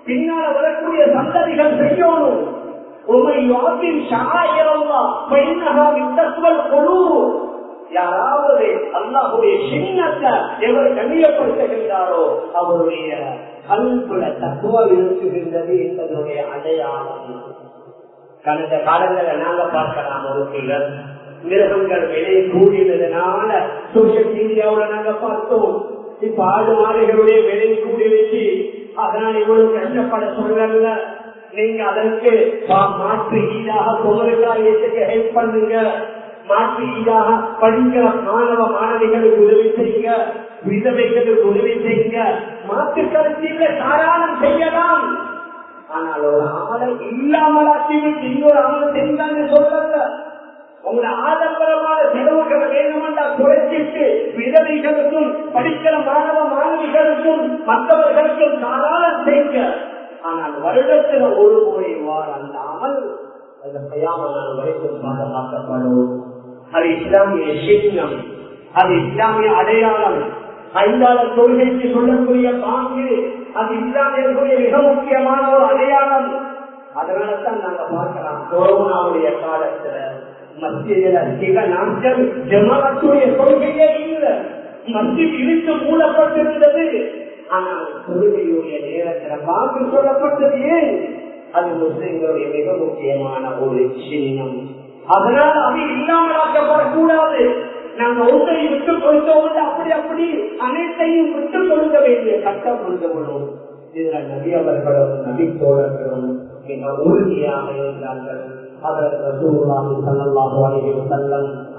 பின்னால வரக்கூடிய சந்ததிகள் செய்யணும். யாராவது அல்லாஹ்வுடைய சின்னத்தை எவர் கண்ணியப்படுத்துகின்றாரோ அவருடைய கல்புல தக்குவா இருக்குகின்றது என்பதனுடைய அடையாளம். கடந்த காலங்களில் நாங்க பார்க்கலாம், ஒரு சிலர் மிருகங்கள் விலை கூடினதுனால சோசியல் மீடியாவில் நாங்க பார்த்தோம். இப்ப ஆடு மாடுகளுடைய விலை கூடி வச்சு அதனால் இவ்வளவு கஷ்டப்பட சொல்றாங்க. நீங்க அதற்கு மாற்று ஈடாக தொழிலாளர்களுக்கு ஹெல்ப் பண்ணுங்க, மாற்று ஈடாக படிக்கிற மாணவ மாணவிகளுக்கு உதவி செய்யுங்க, விதவைகளுக்கு உதவி செய்யுங்க, மாற்று கருத்தில தாராளம் செய்யலாம். ஆனால் ஒரு ஆளை இல்லாமலாக்கிவிட்டு இன்னொரு ஆளை செஞ்சாங்க சொல்றாங்க. உங்களோட ஆடம்பரமான செலவுகளை வேண்டுமென்றா குறைச்சிட்டு விதவைகளுக்கும் படிக்கிற மாணவ மாணவிகளுக்கும் மற்றவர்களுக்கும் தாராளம் செய்யுங்க. ஆனால் வருடத்தில் ஒரு முறை அந்த அமல் அந்த கையாமல் வரைக்கும் பாதுகாக்கப்படும். அது இஸ்லாமிய சின்னம், அது இஸ்லாமிய அடையாளம். ஐந்தாள தொழுகைக்கு சொல்லக்கூடிய பாங்கு அது இஸ்லாமியர்களுடைய மிக முக்கியமான ஒரு அடையாளம். அதனாலதான் நாங்க பார்க்கலாம், கொரோனாவுடைய காலத்துல மத்தியில சில நாட்கள் ஜமாத்துடைய கொள்கையே இல்லை, மத்தியில் இழுத்து மூடப்பட்டிருந்தது. ஆனால் தொழுகையுடைய நேரத்தில் பாங்கு சொல்லப்பட்டது ஏன்? அது முஸ்லிம்களுடைய மிக முக்கியமான ஒரு சின்னம். அதனால் அது இல்லாமலாக்கப்படக்கூடாது. நாங்க ஒன்றை விட்டுக் கொடுத்தோம், அப்படி அனைத்தையும் விட்டுக் கொடுக்க வேண்டிய கட்டம் கொண்டவர்களும் இதுல நபி அவர்களும் நபி தோழர்களும் மிக உறுதியாக இருந்தார்கள்.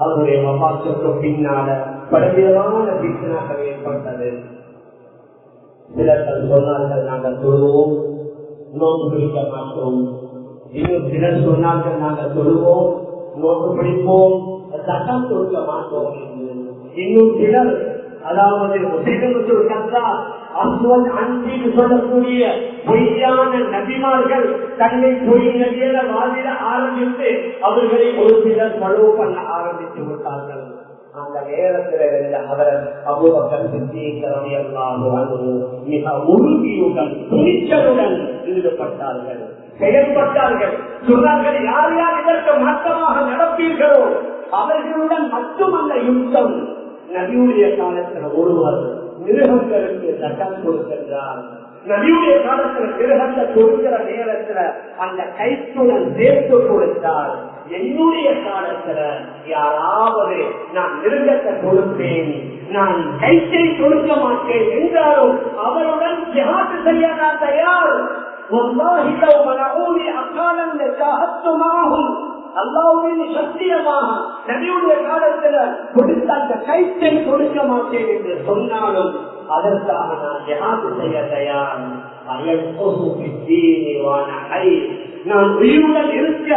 அவருடைய வபாத்துக்கு பின்னால பலவிதமான பிச்சனாக்கள் ஏற்பட்டது. சிலர்கள் சொன்னார்கள் நாங்கள் தொழுவோம், நோக்கு பிடிக்க மாட்டோம். இன்னும் சிலர் சொன்னார்கள் நாங்கள் தொழுவோம், நோக்கு பிடிப்போம், சட்டம் கொடுக்க மாட்டோம் என்று. இன்னும் சிலர், அதாவது சொல்லக்கூடிய பொய்யான நபிமார்கள் தன்னை பொய் நபியர வாதிட ஆரம்பித்து அவர்களை ஒரு சிலர் பழுவு பண்ண ஆரம்பித்து விட்டார்கள். அந்த நேரத்தில் இருந்த அவர் அபூபக்கர் சித்திக் ரலியல்லாஹு அன்ஹு மிக உறுதியுடன் துணிச்சலுடன் ஈடுபட்டார்கள், செயல்பட்டார்கள். சொன்னார்கள், யார் யார் இதற்கு மாற்றமாக நடப்பீர்களோ அவர்களுடன் மட்டுமல்ல யுத்தம். நபியுடைய காலத்தில் ஒருவர் மிருகங்களுக்கு சட்டம் கொடுக்கின்றார். நபியுடைய காலத்தில் மிருகத்தை கொடுக்கிற நேரத்தில் அந்த கைத்துடன் சேர்த்து கொடுத்தார். என்னுடைய காலத்துல யாராவது நான் மிருகத்தை கொடுப்பேன், நான் கைத்தை கொடுக்க மாட்டேன் என்றாலும் அவருடன் ஜிஹாத் செய்ய நான் தயார். அல்லாஹ்வுடைய சத்தியமாக நபியுடைய காலத்துல கொடுத்த அந்த கைத்தை கொடுக்க மாட்டேன் என்று சொன்னாலும் அதற்காக நான் ஜிஹாத் செய்ய தயார். நான் உயிருடன் இருக்க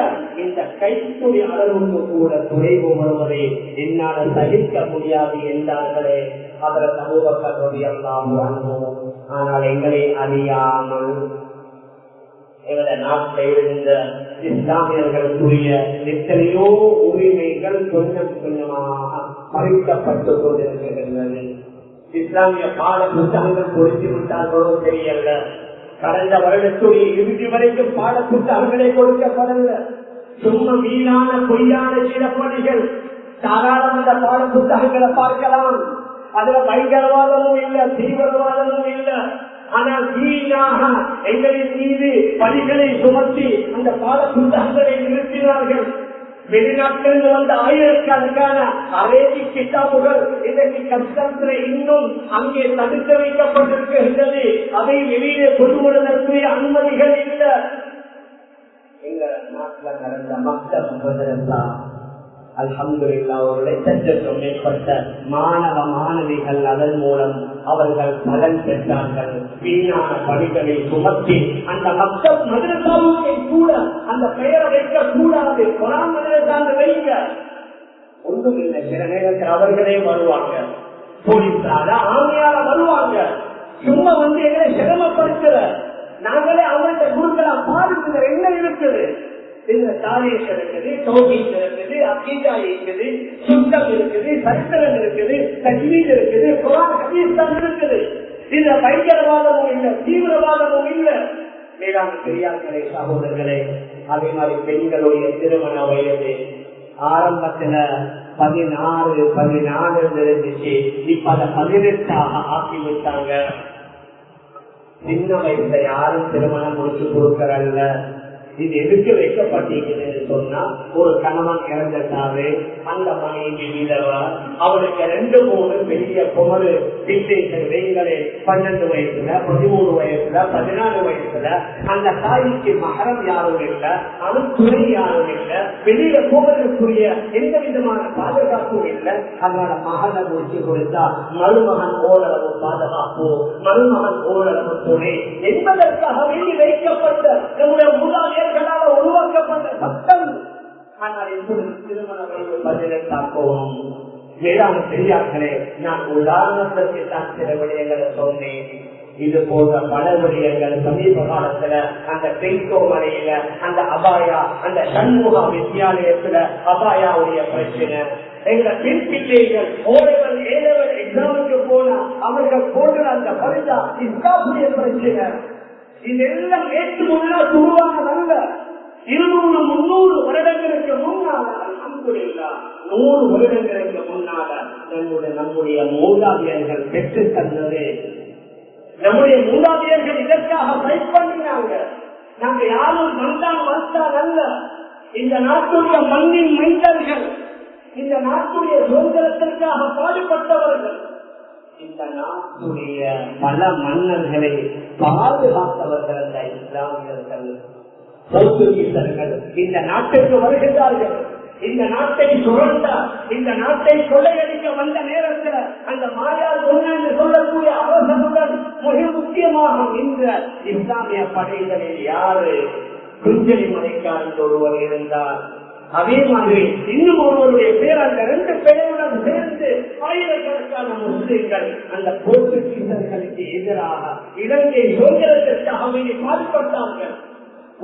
இந்த கைத்துடைய அளவுக்கு கூட குறைவு வருவதை என்னால் சகிக்க முடியாது என்றார்களே. அதில் சமூகத்தை எல்லாம் வாழ்வோம். ஆனால் எங்களை அறியாமல் எங்களுடைய நாட்டில் இருந்த இஸ்லாமியர்களுக்குரிய எத்தனையோ உரிமைகள் கொஞ்சம் கொஞ்சமாக பறிக்கப்பட்டு கொண்டிருக்கின்றது. இஸ்லாமிய பாட புத்தகங்கள் கொடுத்து விட்டார்களோ தெரியல. கடந்த வருடத்துடைய இறுதி வரைக்கும் பாட புத்தகங்களே கொடுக்கப்படல. சும்மா வீணான பொய்யான சிறப்பணிகள் தாராளமன்ற பாட புத்தகங்களை பார்க்கலாம். அதுல பயங்கரவாதமும் இல்ல, தீவிரவாதமும் இல்ல. ஆனால் வீணாக எங்களின் மீது பணிகளை சுமத்தி அந்த பாட புத்தகங்களை நிறுத்தினார்கள். வெளிநாட்டிலிருந்து வந்த ஆயிரக்கணக்கான அரேபி கிதாபுகள் இன்றைக்கு கஷ்டத்தில் இன்னும் அங்கே தடுத்து வைக்கப்பட்டிருக்கின்றது. அதை வெளியே கொண்டு வருவதற்குரிய அனுமதிகள் இல்லை. எங்க நாட்டில் நடந்த மக்கள் அல்ஹம்துலில்லாஹ் ஒரு லட்சத்திற்கும் மேற்பட்ட மாணவ மாணவிகள் அதன் மூலம் அவர்கள் பலன் பெற்றார்கள். வீணான பணிகளை சுமத்தி அந்த மக்கள் மதரசாவுக்கை கூட அந்த பெயரை வைக்க கூடாது, குரான் மதரசான்னு வைக்க ஒன்றும் இல்லை. சில நேரத்தில் அவர்களே வருவாங்க, போலீஸால ஆணையால வருவாங்க. சும்மா வந்து எங்களை சிரமப்படுத்தல, நாங்களே அவங்கள்ட்ட கொடுக்கலாம். பாருங்க என்ன இருக்குது, இந்த தாரீஸ் இருக்குது, தௌஹீத் இருக்குது, அகீதா இருக்குது, சுத்தம் இருக்குது, சரித்திரம் இருக்குது, தஜ்வீத் இருக்குது, குர்ஆன் ஹதீஸ் தான் இருக்குது. இதுல பயங்கரவாதமும் இல்லை, தீவிரவாதமும் இல்லை. மேலான பெரியார்களே, சகோதரர்களே, அதே மாதிரி பெண்களுடைய திருமண வயது ஆரம்பத்துல 16-14 இருந்துச்சு. இப்ப அதை 18 ஆக்கி விட்டாங்க. சின்ன வயசுல யாரும் திருமணம் முடிச்சு கொடுக்கறல்ல. இது எதுக்கு வைக்கப்பட்டிருக்குன்னு சொன்னா, ஒரு கணவன் இறந்துட்டாரு, அந்த மனைவி விதவா, அவளுக்கு 2-3 பெரிய குமரு வைங்களே 12 வயசுல, 13 வயசுல, 14 வயசுல அந்த தாய்க்கு மகரம் யாரும் இல்லை, அது துணை யாரும் இல்லை, வெளியில போவதற்குரிய எந்த விதமான பாதுகாப்பும் இல்லை. அதனால மகனை முடிச்சு கொடுத்தா மருமகன் ஓரளவு பாதுகாப்பு, மருமகன் ஓரளவு துணை என்பதற்காக வேண்டி வைக்கப்பட்ட நம்முடைய மூதாதையர்களால் உருவாக்கப்பட்ட சட்டம். ஆனால் இப்பொழுது திருமண வயது 18 ஆக்கவும். மேலான பெரியார்களே, நான் உதாரணத்திற்கு தான் சில விடயங்களை சொன்னேன். இது போன்ற பல விடயங்கள் சமீப காலத்துல அந்த பெண்கோமலையில அந்த அபாயா, அந்த சண்முகா வித்தியாலயத்துல அபாயாவுடைய பிரச்சனை, எங்க பெண் பிள்ளைகள் ஓரளவு ஏழவர் எக்ஸாமுக்கு போனா அவர்கள் போன்ற அந்த பரிசா இஸ்லாமுடைய பிரச்சனை. இதெல்லாம் ஏற்று முன்னால் உருவானதல்ல. 200-300 வருடங்களுக்கு முன்னால, அல்ஹம்துலில்லாஹ் 100 வருடங்களுக்கு முன்னால நம்முடைய மூதாதையர்கள் பெற்று தந்தது. நம்முடைய மூதாதையர்கள் இதற்காக ஃபைட் பண்ணினாங்க. நாங்க யாரும் வந்தால் அல்ல. இந்த நாட்டுடைய மண்ணின் மைந்தர்கள், இந்த நாட்டுடைய சுதந்திரத்திற்காக பாடுபட்டவர்கள், இந்த நாட்டுடைய பல மன்னர்களை பாதுகாத்தவர்கள் அந்த இஸ்லாமியர்கள், போர்த்துகீசர்கள் இந்த நாட்டுக்கு வருகிறார்கள். இந்த நாட்டை சுரண்டார், இந்த நாட்டை கொள்ளையடிக்க வந்த நேரத்தில் அந்த மாயால் என்று சொல்லக்கூடிய அரசனுடன் மிக முக்கியமாக இந்த இஸ்லாமிய படைகளில் யாரு குஞ்சலி மலைக்காரன் ஒருவர் இருந்தார். அதே மாதிரி இன்னும் ஒருவருடைய பேர், அந்த 2 பேருடன் சேர்ந்து ஆயிரக்கணக்கான முஸ்லிம்கள் அந்த போர்த்துகீசர்களுக்கு எதிராக இலங்கை சுதந்திரத்திற்காக பாடுபட்டார்கள்.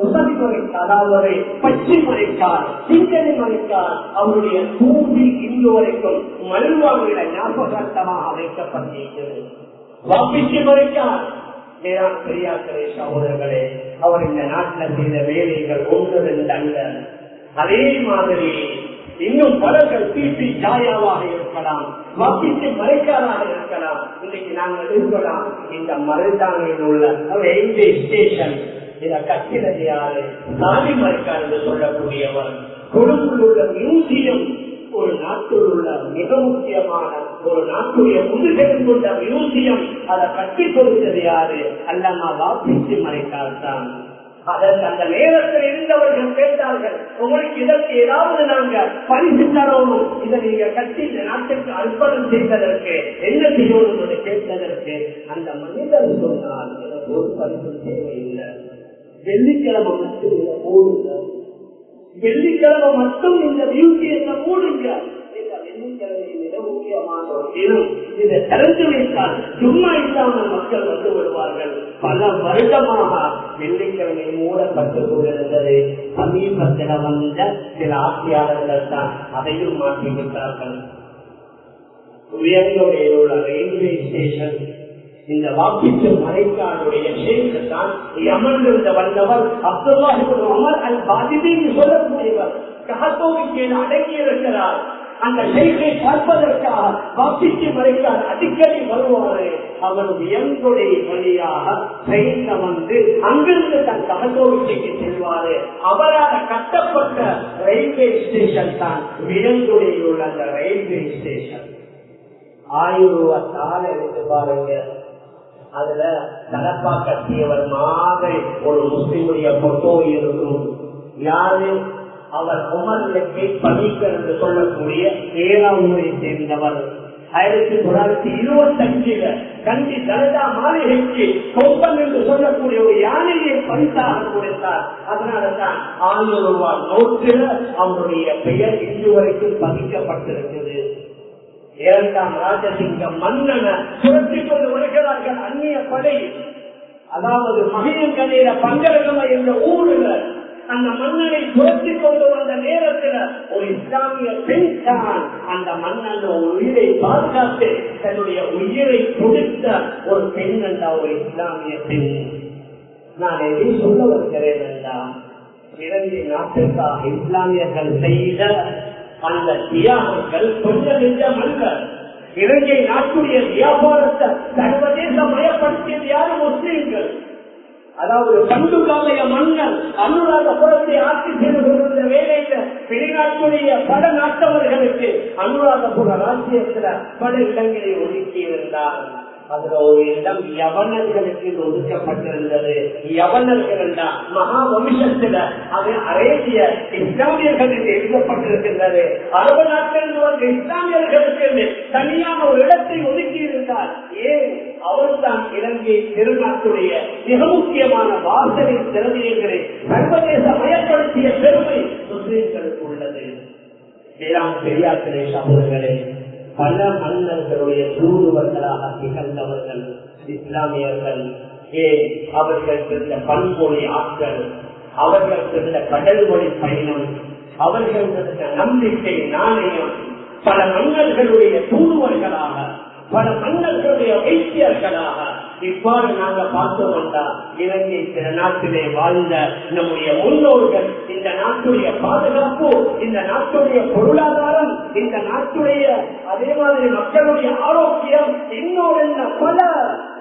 உசதி மறைக்கார், அதாவது பச்சை மறைக்கார், சிங்கனி மறைக்கார், அவருடைய தூண்டி இன்று வரைக்கும் மல்வாவில ஞாபகார்த்தமாக அமைக்கப்பட்டிருக்கிறது. வாப்பிச்சு மறைக்கார். மேலான பெரியார்களே, சகோதரர்களே, அவர் இந்த நாட்டில் செய்த வேலைகள் 1-2 அல்ல. அதே மாதிரி இன்னும் பலர்கள் பிபி ஜாயாவாக இருக்கலாம், வாப்பிச்சு மறைக்காராக இருக்கலாம். இன்னைக்கு நாங்கள் இருக்கலாம் இந்த மருதானையில் உள்ள ரயில்வே ஸ்டேஷன், இத கட்டிடது யாரு? சாமி மறைக்கார் என்று சொல்லக்கூடியவர். கொழும்பில் உள்ள மியூசியம், ஒரு நாட்டில் உள்ள மிக முக்கியமான ஒரு நாட்டுடைய முதுகெலும் கொண்ட மியூசியம், அதை கட்டி கொடுத்தது யாரு? அல்லாமா வாப்பிச்சு மறைக்கார் தான். அதற்கு அந்த நேரத்தில் இருந்தவர்கள் கேட்டார்கள், உங்களுக்கு இதற்கு ஏதாவது நாங்க பரிசு தரணும், இதை நீங்க கட்டி இந்த நாட்டுக்கு அர்ப்பணம் செய்வதற்கு என்ன செய்யணும் என்று கேட்டதற்கு அந்த மனிதர் சொன்னால் எனக்கு ஒரு பரிசு தேவையில்லை, வெள்ளிக்கிழமை மட்டும் இதை போடுங்க, வெள்ளிக்கிழமை மட்டும் இந்த மியூசியத்தை போடுங்க. வெள்ளிக்கிழமை மிக முக்கியமான ஒரு தினம். இதை திறந்து வைத்தால் சும்மா இல்லாமல் மக்கள் வந்து வருவார்கள். பல வருடமாக வெள்ளிக்கிழமை மூடப்பட்டு கொண்டிருந்தது. சமீபத்தில் வந்த சில ஆட்சியாளர்கள் தான் அதையும் மாற்றிவிட்டார்கள். உயர்ந்தோடைய உள்ள ரயில்வே ஸ்டேஷன் இந்த வாக்கிட்டு மறைக்காடுடைய ஷேக்கு தான் அமர்ந்திருந்த வந்தவர் அப்துல்லாஹ் இப்னு உமர் அல் பாதிபி சொல்லக்கூடியவர் கஹத்தோவுக்கு அடங்கி இருக்கிறார். அந்த ஷேக்கை பார்ப்பதற்காக வாக்கிட்டு மறைக்காடு அடிக்கடி வருவாரு. அவர் வியங்குடைய வழியாக ட்ரெயின்ல வந்து அங்கிருந்து தன் கஹத்தோவுக்கு செல்வாரு. அவரால் கட்டப்பட்ட ரயில்வே ஸ்டேஷன் தான் வியங்குடைய உள்ள அந்த ரயில்வே ஸ்டேஷன். 1000 ரூபாய் தாளை எடுத்து பாருங்க. அதுல தலப்பா கட்டியவர் மாதிரி ஒரு முஸ்லிமுடைய போட்டோ இருக்கும். யாரு அவர்? உமர்லக்கை பணிக்கர் என்று சொல்லக்கூடிய 7ஆம் ஊரை சேர்ந்தவர். 1925 கண்டி தலதா மாளிகைக்கு கொம்பன் என்று சொல்லக்கூடிய ஒரு யானையை பரிசாக கொடுத்தார். அதனால்தான் 1000 ரூபாய் நோட்டில் அவருடைய பெயர் இன்று வரைக்கும் பதிக்கப்பட்டிருக்கிறது. 2ஆம் ராஜசிங்கம் மன்னனை சுரத்திக் கொண்டு வருகிறார்கள் அந்நிய படை. அதாவது மகிழங்கனையில பங்கரகம என்ற ஊருல அந்த மன்னனை சுரத்திக் கொண்டு வந்த நேரத்தில் ஒரு இஸ்லாமிய பெண் தான் அந்த மன்னன் உயிரை பாதுகாத்து தன்னுடைய உயிரை கொடுத்த ஒரு பெண் என்ற ஒரு இஸ்லாமிய பெண். நான் எதை சொல்ல வருகிறேன் என்றால், இலங்கை நாட்டிற்காக இஸ்லாமியர்கள் செய்த அந்த தியாகங்கள் கொஞ்சம் நெஞ்சம் அல்ல. இலங்கை நாட்டுடைய வியாபாரத்தை சர்வதேச மயப்படுத்தியது யாரும் முஸ்லீம்கள். அதாவது பண்டுகாலைய மன்னர் அனுராதபுரத்தை ஆட்சி செய்து கொண்டிருந்த வேலையில வெளிநாட்டுடைய பல நாட்டவர்களுக்கு அனுராதபுர ராஜ்யத்துல பல இடங்களை ஒதுக்கி இருந்தார். அதுல ஒரு இடம் யவனர்களுக்கு ஒதுக்கப்பட்டிருந்தது. யவனர்கள் என்றால் மகா வம்சத்துல அது அரேபிய இஸ்லாமியர்களுக்கு எழுதப்பட்டிருக்கின்றது. அரபு நாட்டிலிருந்து வந்த இஸ்லாமியர்களுக்கு தனியான ஒரு இடத்தை ஒதுக்கி இருந்தார். ஏன்? அவர்தான் இலங்கை திருநாட்டுடைய மிக முக்கியமான வாசனை திறமைகளை சர்வதேச மயப்படுத்திய பெருமை முஸ்லிம்களுக்கு உள்ளது. வேளாண் பெரியார்களே, சகோதரர்களே, பல மன்னர்களுடைய தூதுவர்களாக திகழ்ந்தவர்கள் இஸ்லாமியர்கள். ஏன்? அவர்கள் இருந்த பண்பொழி ஆட்கள், அவர்கள் இருந்த கடல் மொழி பயணம், அவர்கள் இருந்த நம்பிக்கை நாணயம், பல மன்னர்களுடைய தூதுவர்களாக, பல மன்னர்களுடைய வைத்தியர்களாக இவ்வாறு நாங்கள் பார்த்தோம்டா இலங்கை நாட்டிலே வாழ்ந்த நம்முடைய முன்னோர்கள் இந்த நாட்டுடைய பாதுகாப்பு, இந்த நாட்டுடைய பொருளாதாரம், இந்த நாட்டுடைய அதே மாதிரி மக்களுடைய ஆரோக்கியம், இன்னொரு பல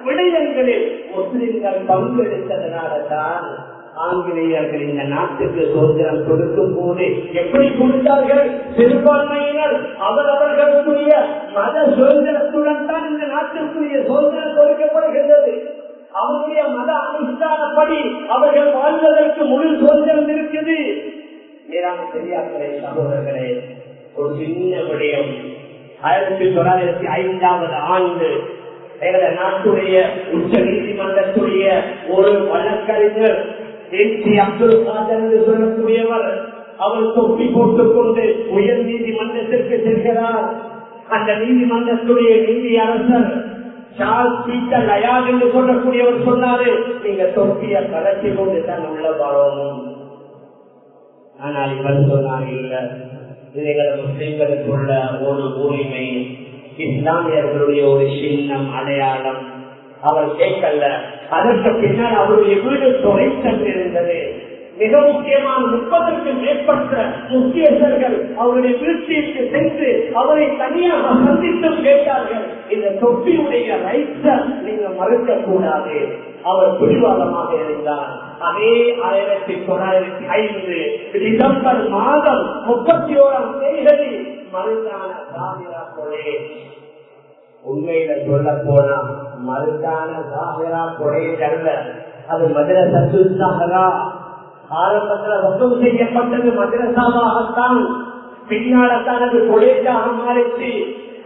விடயங்களில் முஸ்லிம்கள் பங்கெடுத்ததனால்தான் ஆங்கிலேயர்கள் இந்த நாட்டுக்கு சுதந்திரம் கொடுக்கும் போது எப்படி கொடுத்தார்கள்? சிறுபான்மையினர் அவரவர்களுடைய மத சுதந்திரத்துடன் தான் இந்த நாட்டிற்குரிய சுதந்திரம் கொடுக்கப்படுகின்றது. அவருடைய மத அனுஷ்டானப்படி அவர்கள் வாழ்வதற்கு முழு சுதந்திரம் இருக்குது. மேலான பெரியார்களே, சகோதரர்களே, ஒரு சின்ன விடயம். 1905ஆம் ஆண்டு நாட்டுடைய உச்ச நீதிமன்றத்துடைய ஒரு வழக்கறிஞர் அப்துல் காதர் என்று சொல்லக்கூடியவர், அவர் தொப்பி போட்டுக் கொண்டு உயர் நீதிமன்றத்திற்கு செல்கிறார். அந்த நீதிமன்றத்துடைய நீதி அரசர் சார்ல்ஸ் பீட்டர் லயார்ட் என்று சொல்லக்கூடியவர் சொன்னாரு, நீங்க தொப்பிய கலட்டி கொண்டு தான் உள்ள வரணும். ஆனால் இவர் சொன்னார், இல்ல, இதைகளை முஸ்லிம்களுக்குள்ள ஒரு உரிமை, இஸ்லாமியர்களுடைய ஒரு சின்னம், அடையாளம். அவர் கேட்கல. அதற்கு பின்னால் அவருடைய வீடு தொலை சென்றிருந்தது. மிக முக்கியமான 30க்கும் மேற்பட்ட முக்கியஸ்தர்கள் அவருடைய வீட்டிற்கு சென்று அவரை தனியாக சந்தித்தும் கேட்டார்கள், இந்த தொப்பியுடைய ரைட்ஸை நீங்க மறுக்க கூடாது. அவர் பிடிவாதமாக இருந்தார். அதே 1905 டிசம்பர் மாதம் 31ஆம் தேதி மருதான சாமிரா கொலை. உண்மையில சொல்ல போனா மருதான சாமிரா கொலை அல்ல, அது மதரசா. ஆரம்பத்தில் வசூல் செய்யப்பட்டது மதரசாவாகத்தான், பின்னால்தான் அது கொலேஜாக மாறிச்சு.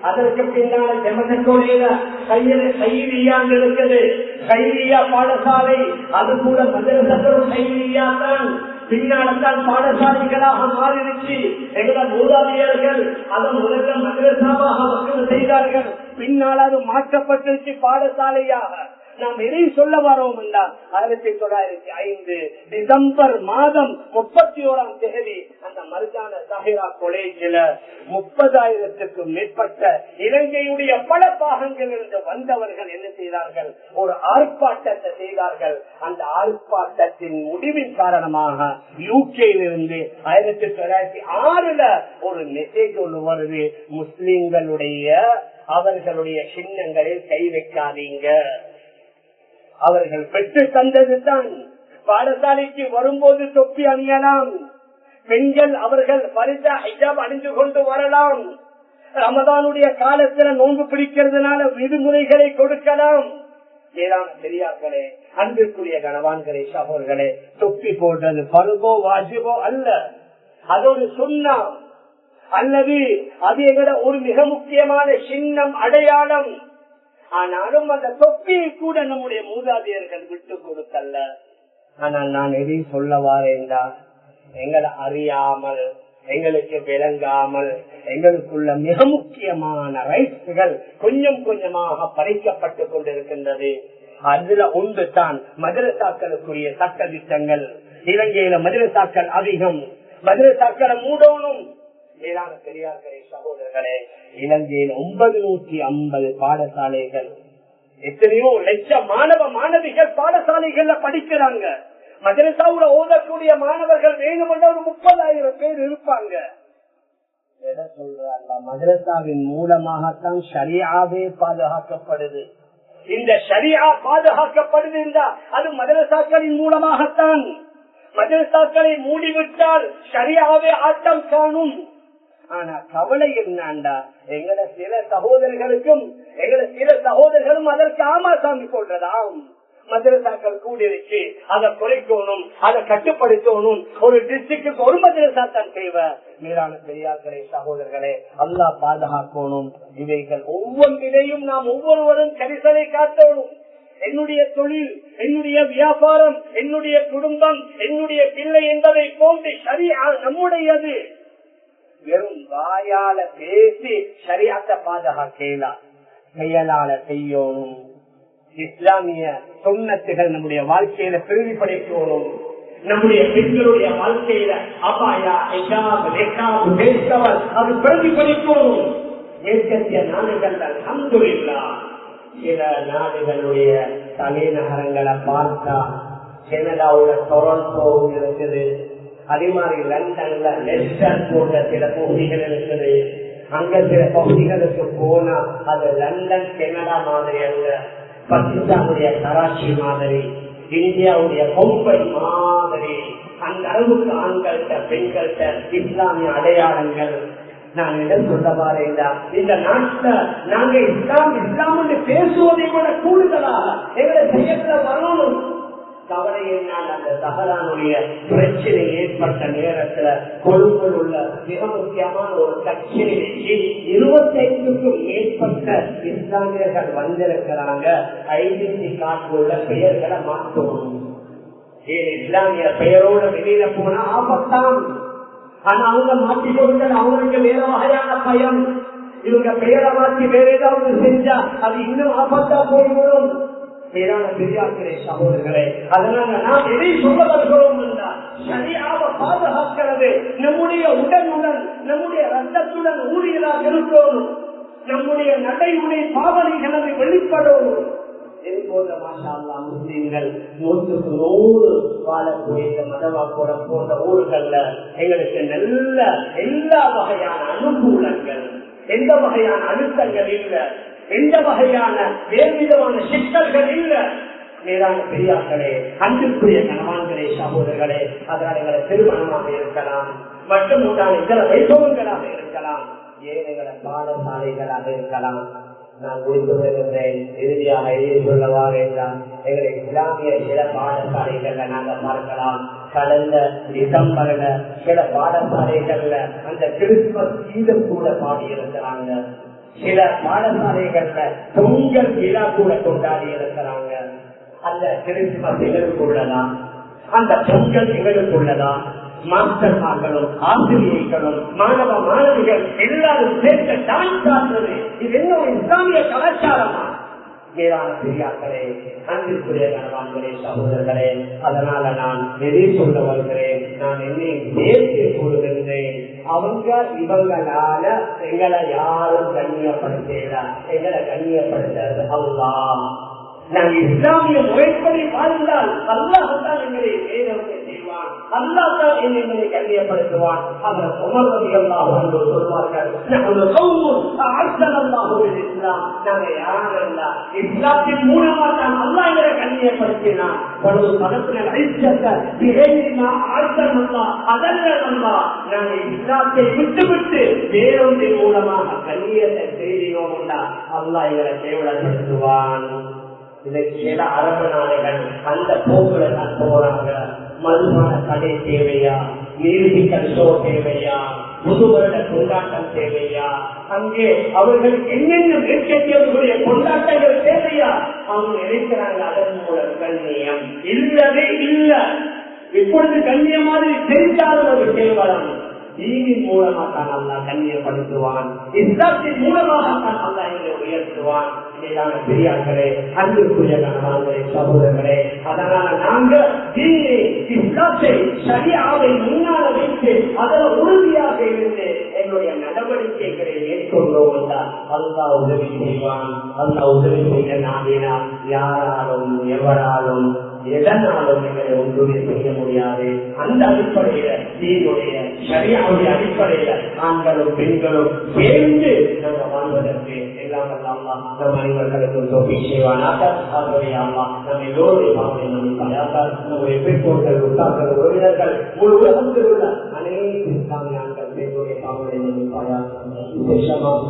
அதற்கு பின்னால ஜமதக்கோடையில கையிலியான் இருக்குது. கைலியா பாடசாலை அது கூட மதரசங்களும் கைலியா தான். பின்னால்தான் பாடசாலைகளாக மாறிடுச்சு. எங்கள மூதாதையர்கள் அதை முதல்ல மதரசாவாக மக்கள் செய்தார்கள். பின்னால் அது மாற்றப்பட்டிருச்சு பாடசாலையாக. நாம் எதை சொல்ல வரோம் என்றால் 1905 டிசம்பர் மாதம் 31ஆம் தேதி அந்த மர்ஜான சாஹிரா காலேஜில் 30,000க்கும் மேற்பட்ட இலங்கையுடைய பல பாகங்களிலிருந்து வந்தவர்கள் என்ன செய்தார்கள்? ஒரு ஆர்ப்பாட்டத்தை செய்தார்கள். அந்த ஆர்ப்பாட்டத்தின் முடிவின் காரணமாக யூகேயிலிருந்து 1906 ஒரு மெசேஜ் ஒன்று வருது. முஸ்லிம்களுடைய அவர்களுடைய சின்னங்களில் கை வைக்காதீங்க. அவர்கள் பெற்று தந்ததுதான். பாடசாலைக்கு வரும்போது தொப்பி அணியலாம். பெண்கள் அவர்கள் பரிசா ஹிஜாப் அணிந்து கொண்டு வரலாம். ரமதானுடைய காலத்துல நோன்பு பிடிக்கிறதுனால விடுமுறைகளை கொடுக்கலாம். ஏதாவது பெரியார்களே, அன்பிற்குரிய கணவான்களே, சகோதரர்களே, தொப்பி போடுறது பருவோ வாஜிபோ அல்ல. அது ஒரு சுன்னா அல்லது அது எங்கட ஒரு மிக முக்கியமான சின்னம், அடையாளம். ஆனாலும் அந்த தொப்பியை கூட நம்முடைய மூதாதையர்கள் விட்டு கொடுக்கல. ஆனால் நான் எதையும் சொல்ல வாரேன்டா, எங்களை அறியாமல், எங்களுக்கு விளங்காமல் எங்களுக்குள்ள மிக முக்கியமான ரைட்ஸ்கள் கொஞ்சம் கொஞ்சமாக பறிக்கப்பட்டு கொண்டிருக்கின்றது. அதுல ஒன்று தான் மதரசாக்களுக்குரிய சட்ட திட்டங்கள். இலங்கையில மதரசாக்கள் அதிகம். மதரசாக்களை மூடணும். மேலான பெரியார்களே, சகோதரர்களே, இலங்கையில் 950 பாடசாலைகள், எத்தனையோ லட்சம் மாணவ மாணவிகள் பாடசாலைகள்ல படிக்கிறாங்க. மதரசாவுல ஓதக்கூடிய மாணவர்கள் வேணுமென்ற ஒரு 30,000 பேர் இருப்பாங்க. எதை சொல்றாங்க? மதரசாவின் மூலமாகத்தான் ஷரியாவே பாதுகாக்கப்படுது. இந்த ஷரியா பாதுகாக்கப்படுது என்றால் அது மதரசாக்களின் மூலமாகத்தான். மதரசாக்களை மூடிவிட்டால் ஷரியாவே ஆட்டம் காணும். ஆனா கவலை என்னண்டா, எங்கட சில சகோதரர்களும் அதற்கு ஆமாசாமி சொல்றதாம். மதரசாக்கள் கூடிருச்சு, அதை குறைக்கணும், அதை கட்டுப்படுத்தணும். ஒரு டிஸ்ட்ரிக்டுக்கு ஒரு மதரசா தான் தேவை. மேலான பெரியார்களே, சகோதரர்களே, அல்லாஹ் பாதுகாக்கணும். இவைகள் ஒவ்வொன்றிலையும் நாம் ஒவ்வொருவரும் கரிசனை காட்டணும். என்னுடைய தொழில், என்னுடைய வியாபாரம், என்னுடைய குடும்பம், என்னுடைய பிள்ளை என்பதை போன்று ஷரியா நம்முடையது. வெறும் வாயால பேசி ஷரியாத்தை பாதுகாக்கலாம், செயலால செய்யணும். இஸ்லாமிய சுன்னத்துகள் நம்முடைய வாழ்க்கையில பிரதிபலிக்கணும். நம்முடைய பெண்களுடைய வாழ்க்கையில அபாயா அது பிரதிபலிக்கணும். மேற்கத்திய நாடுகள் அல்ஹம்துலில்லாஹ், சில நாடுகளுடைய தலைநகரங்களை பார்த்தா கனடாவுல டொரண்டோ இருக்குது, அதே மாதிரி லண்டன்ல லெஸ்டர் போன்ற சில பகுதிகள் இருக்குது. அங்க சில பகுதிகளுக்கு போனா அது லண்டன் கனடா மாதிரி அல்ல, பாகிஸ்தானுடைய கராச்சி மாதிரி, இந்தியாவுடைய மும்பை மாதிரி. அந்த அளவுக்கு ஆண்கள்கிட்ட பெண்கள்கிட்ட இஸ்லாமிய அடையாளங்கள். நான் என்ன சொல்ல பாருங்க, இந்த நாட்டுல நாங்க இஸ்லாம் இஸ்லாம் பேசுவதை கூட கூடுதலாக எங்களை செய்யல வரணும். கவலை என்னால் அந்த தஹரானுடைய பிரச்சனை ஏற்பட்ட நேரத்துல கொழும்பில் உள்ள மிக முக்கியமான ஒரு கட்சியிலேயே 25க்கும் மேற்பட்ட இஸ்லாமியர்கள் வந்திருக்கிறாங்க. ஐடென்டி கார்டு உள்ள பெயர்களை மாற்றணும். இஸ்லாமிய பெயரோட வெளியில போனா ஆபத்தான். ஆனா அவங்க மாற்றி கொடுத்தது அவங்களுக்கு வேற வகையான பயம். இவங்க பெயரை மாற்றி வேற ஏதாவது செஞ்சா அது இன்னும் ஆபத்தா போய்விடும். மேலான பெரியார்களே, சகோதரர்களே, அதனால நாம் எதை சொல்ல வருகிறோம் என்றால் ஷரியாவை பாதுகாக்கிறது நம்முடைய உடனுடன், நம்முடைய ரத்தத்துடன் ஊழியராக இருக்கணும். நம்முடைய நடைமுறை பாவனைகளை வெளிப்படணும். முஸ்லீம்கள் 100% வாழக்கூடிய மதவாக்குளம் போன்ற ஊர்கள்ல எங்களுக்கு நல்ல எல்லா வகையான அனுகூலங்கள், எந்த வகையான அழுத்தங்கள் இல்லை, எந்த வகையான வேறு விதமான சிக்கல்கள் இல்ல. மேலான பெரியார்களே, அன்புக்குரிய கணவான்களே, சகோதரர்களே, அதனால் எங்களை திருமணமாக இருக்கலாம், மற்றும் உண்டான இதர வைபவங்களாக இருக்கலாம், ஏழைகள பாடசாலைகளாக இருக்கலாம். நான் குறித்து வருகின்றேன். இறுதியாக எழுதி சொல்லவா வேண்டாம், எங்களை இஸ்லாமிய சில பாடசாலைகள்ல நாங்க பார்க்கலாம். கடந்த டிசம்பர்ல சில பாடசாலைகள்ல அந்த கிறிஸ்துமஸ் கீதம் கூட பாடி இருக்கிறாங்க. சில பாடசாலைகள்ல பொங்கல் விழா கூட கொண்டாடி இருக்கிறாங்க. அந்த கிறிஸ்துமஸ் எங்களுக்குள்ளதான், அந்த பொங்கல் எங்களுக்குள்ளதான். மாஸ்டர்மார்களும் ஆசிரியர்களும் மாணவ மாணவிகள் எல்லாரும் சேர்த்து டான்ஸ் ஆடுறது, இது என்ன ஒரு இஸ்லாமிய கலாச்சாரமா? மேலான பெரியார்களே, அன்பிற்குரிய கணவான்களே, சகோதரர்களே, அதனால நான் எதை சொல்ல வருகிறேன், நான் என்னை சேர்த்து கூறுகின்றேன். அவங்க இவங்களால எங்களை யாரும் கண்ணியப்படுத்தல, எங்களை கண்ணியப்படுத்துறது அல்லாஹ். நாங்கள் இஸ்லாமிய முறைப்படி வாழ்ந்தால் அல்லாஹ்தான் எங்களை வேதத்தை செய்வான், அல்லாஹ்தான் என்னை கண்ணியப்படுத்துவான். அவர் சொல்வார்கள், நாங்கள் யாரல்ல, இஸ்லாத்தின் மூலமாக தான் அல்லாஹ் எங்களை கண்ணியப்படுத்தினான். நாங்கள் இஸ்லாத்தை விட்டுவிட்டு வேறொன்றின் மூலமாக கண்ணியத்தை செய்தியோம் அல்லாஹ் எங்களை கேவலப்படுத்துவான். இதற்கு சில அரபு நாடுகள் அந்த போக்குல தான் போறாங்க. மதுபான கடை தேவையா, மியூசிக்கல் ஷோ தேவையா, புதுவருட கொண்டாட்டம் தேவையா, அங்கே அவர்களுக்கு என்னென்ன மேற்கத்தியவர்களுடைய கொண்டாட்டங்கள் தேவையா, அவங்க நினைக்கிறாங்க அதன் மூலம் கண்ணியம் இல்லவே இல்ல. இப்பொழுது கண்ணியம் மாதிரி தெரிந்தாலும் ஒரு கேவலம். தீனின் மூலமாக தான் அல்லாஹ் கண்ணியப்படுத்துவான், இஸ்லாத்தின் மூலமாக தான் அல்லாஹ் எங்களை உயர்த்துவான். மேலான பெரியார்களே, அன்பிற்குரிய கணவான்களே, சகோதரர்களே, அதனால நாங்க தீனை, இஸ்லாத்தை, ஷரியாவை முன்னால வைத்து அதில் உறுதியாக இருந்து எங்களுடைய நடவடிக்கைகளை மேற்கொண்டோம் என்றால் அல்லாஹ் உதவி செய்வான். அல்லாஹ் உதவி செய்ய நாடினா யாராலும் எவராலும் எதனாலும் எங்களை ஒன்றுமே செய்ய முடியாது. அந்த அடிப்படையில தீனுடைய ஷரியாவுடைய அடிப்படையில ஆண்களும் பெண்களும் சேர்ந்து நாங்கள் வாழ்வதற்கு எல்லாம் அல்லாஹ் நம் அனைவர்களுக்கும் தௌஃபீக் செய்வானாக. ஆகவே அல்லாஹ் நம் எல்லோருடைய பாவனை மன்னிப்பாயாக. நம்முடைய பெற்றோர்கள், உற்றார்கள், உறவினர்கள், முழு உலகத்தில் உள்ள அனைத்து இஸ்லாமிய ஆண்கள் பெற்றோருடைய பாவனை மன்னிப்பாயாக. விசேஷமாக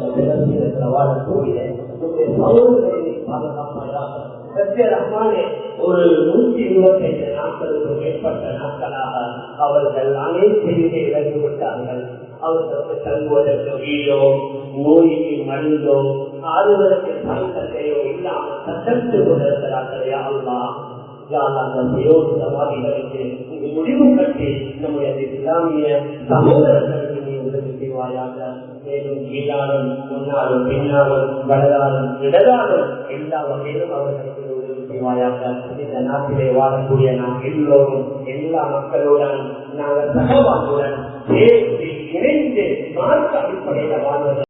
வாழக்கூடிய சகோதரர்களை பாதுகாப்பாயாக. ஒரு 125 நாட்களுக்கு மேற்பட்ட நாட்களாக அவர்கள் அனைத்தையுமே இழந்து விட்டார்கள். அவர்களுக்கு தங்குவதற்கு வீடோ, நோய்க்கு மருந்தோ, ஆறுவதற்கு சங்கத்தையோ இல்லாமல் தகர்த்து கொண்டிருக்கிறார்கள். சவாதிகளுக்கு முடிவு கட்டி நம்முடைய இஸ்லாமிய சகோதரர்களுக்கு நீ உதவி செய்வாயாக. மேலும் கீழாலும் முன்னாலும் பின்னாலும் வலதாலும் இடதாலும் எல்லா வகையிலும் அவர்களுக்கு உதவி செய்வாயாக. இந்த நாட்டிலே வாழக்கூடிய நாம் எல்லோரும் எல்லா மக்களுடன் நாங்கள் சகவாக்குடன் சேர்த்து இணைந்து மார்க்க அடிப்படையில் வாழ்வது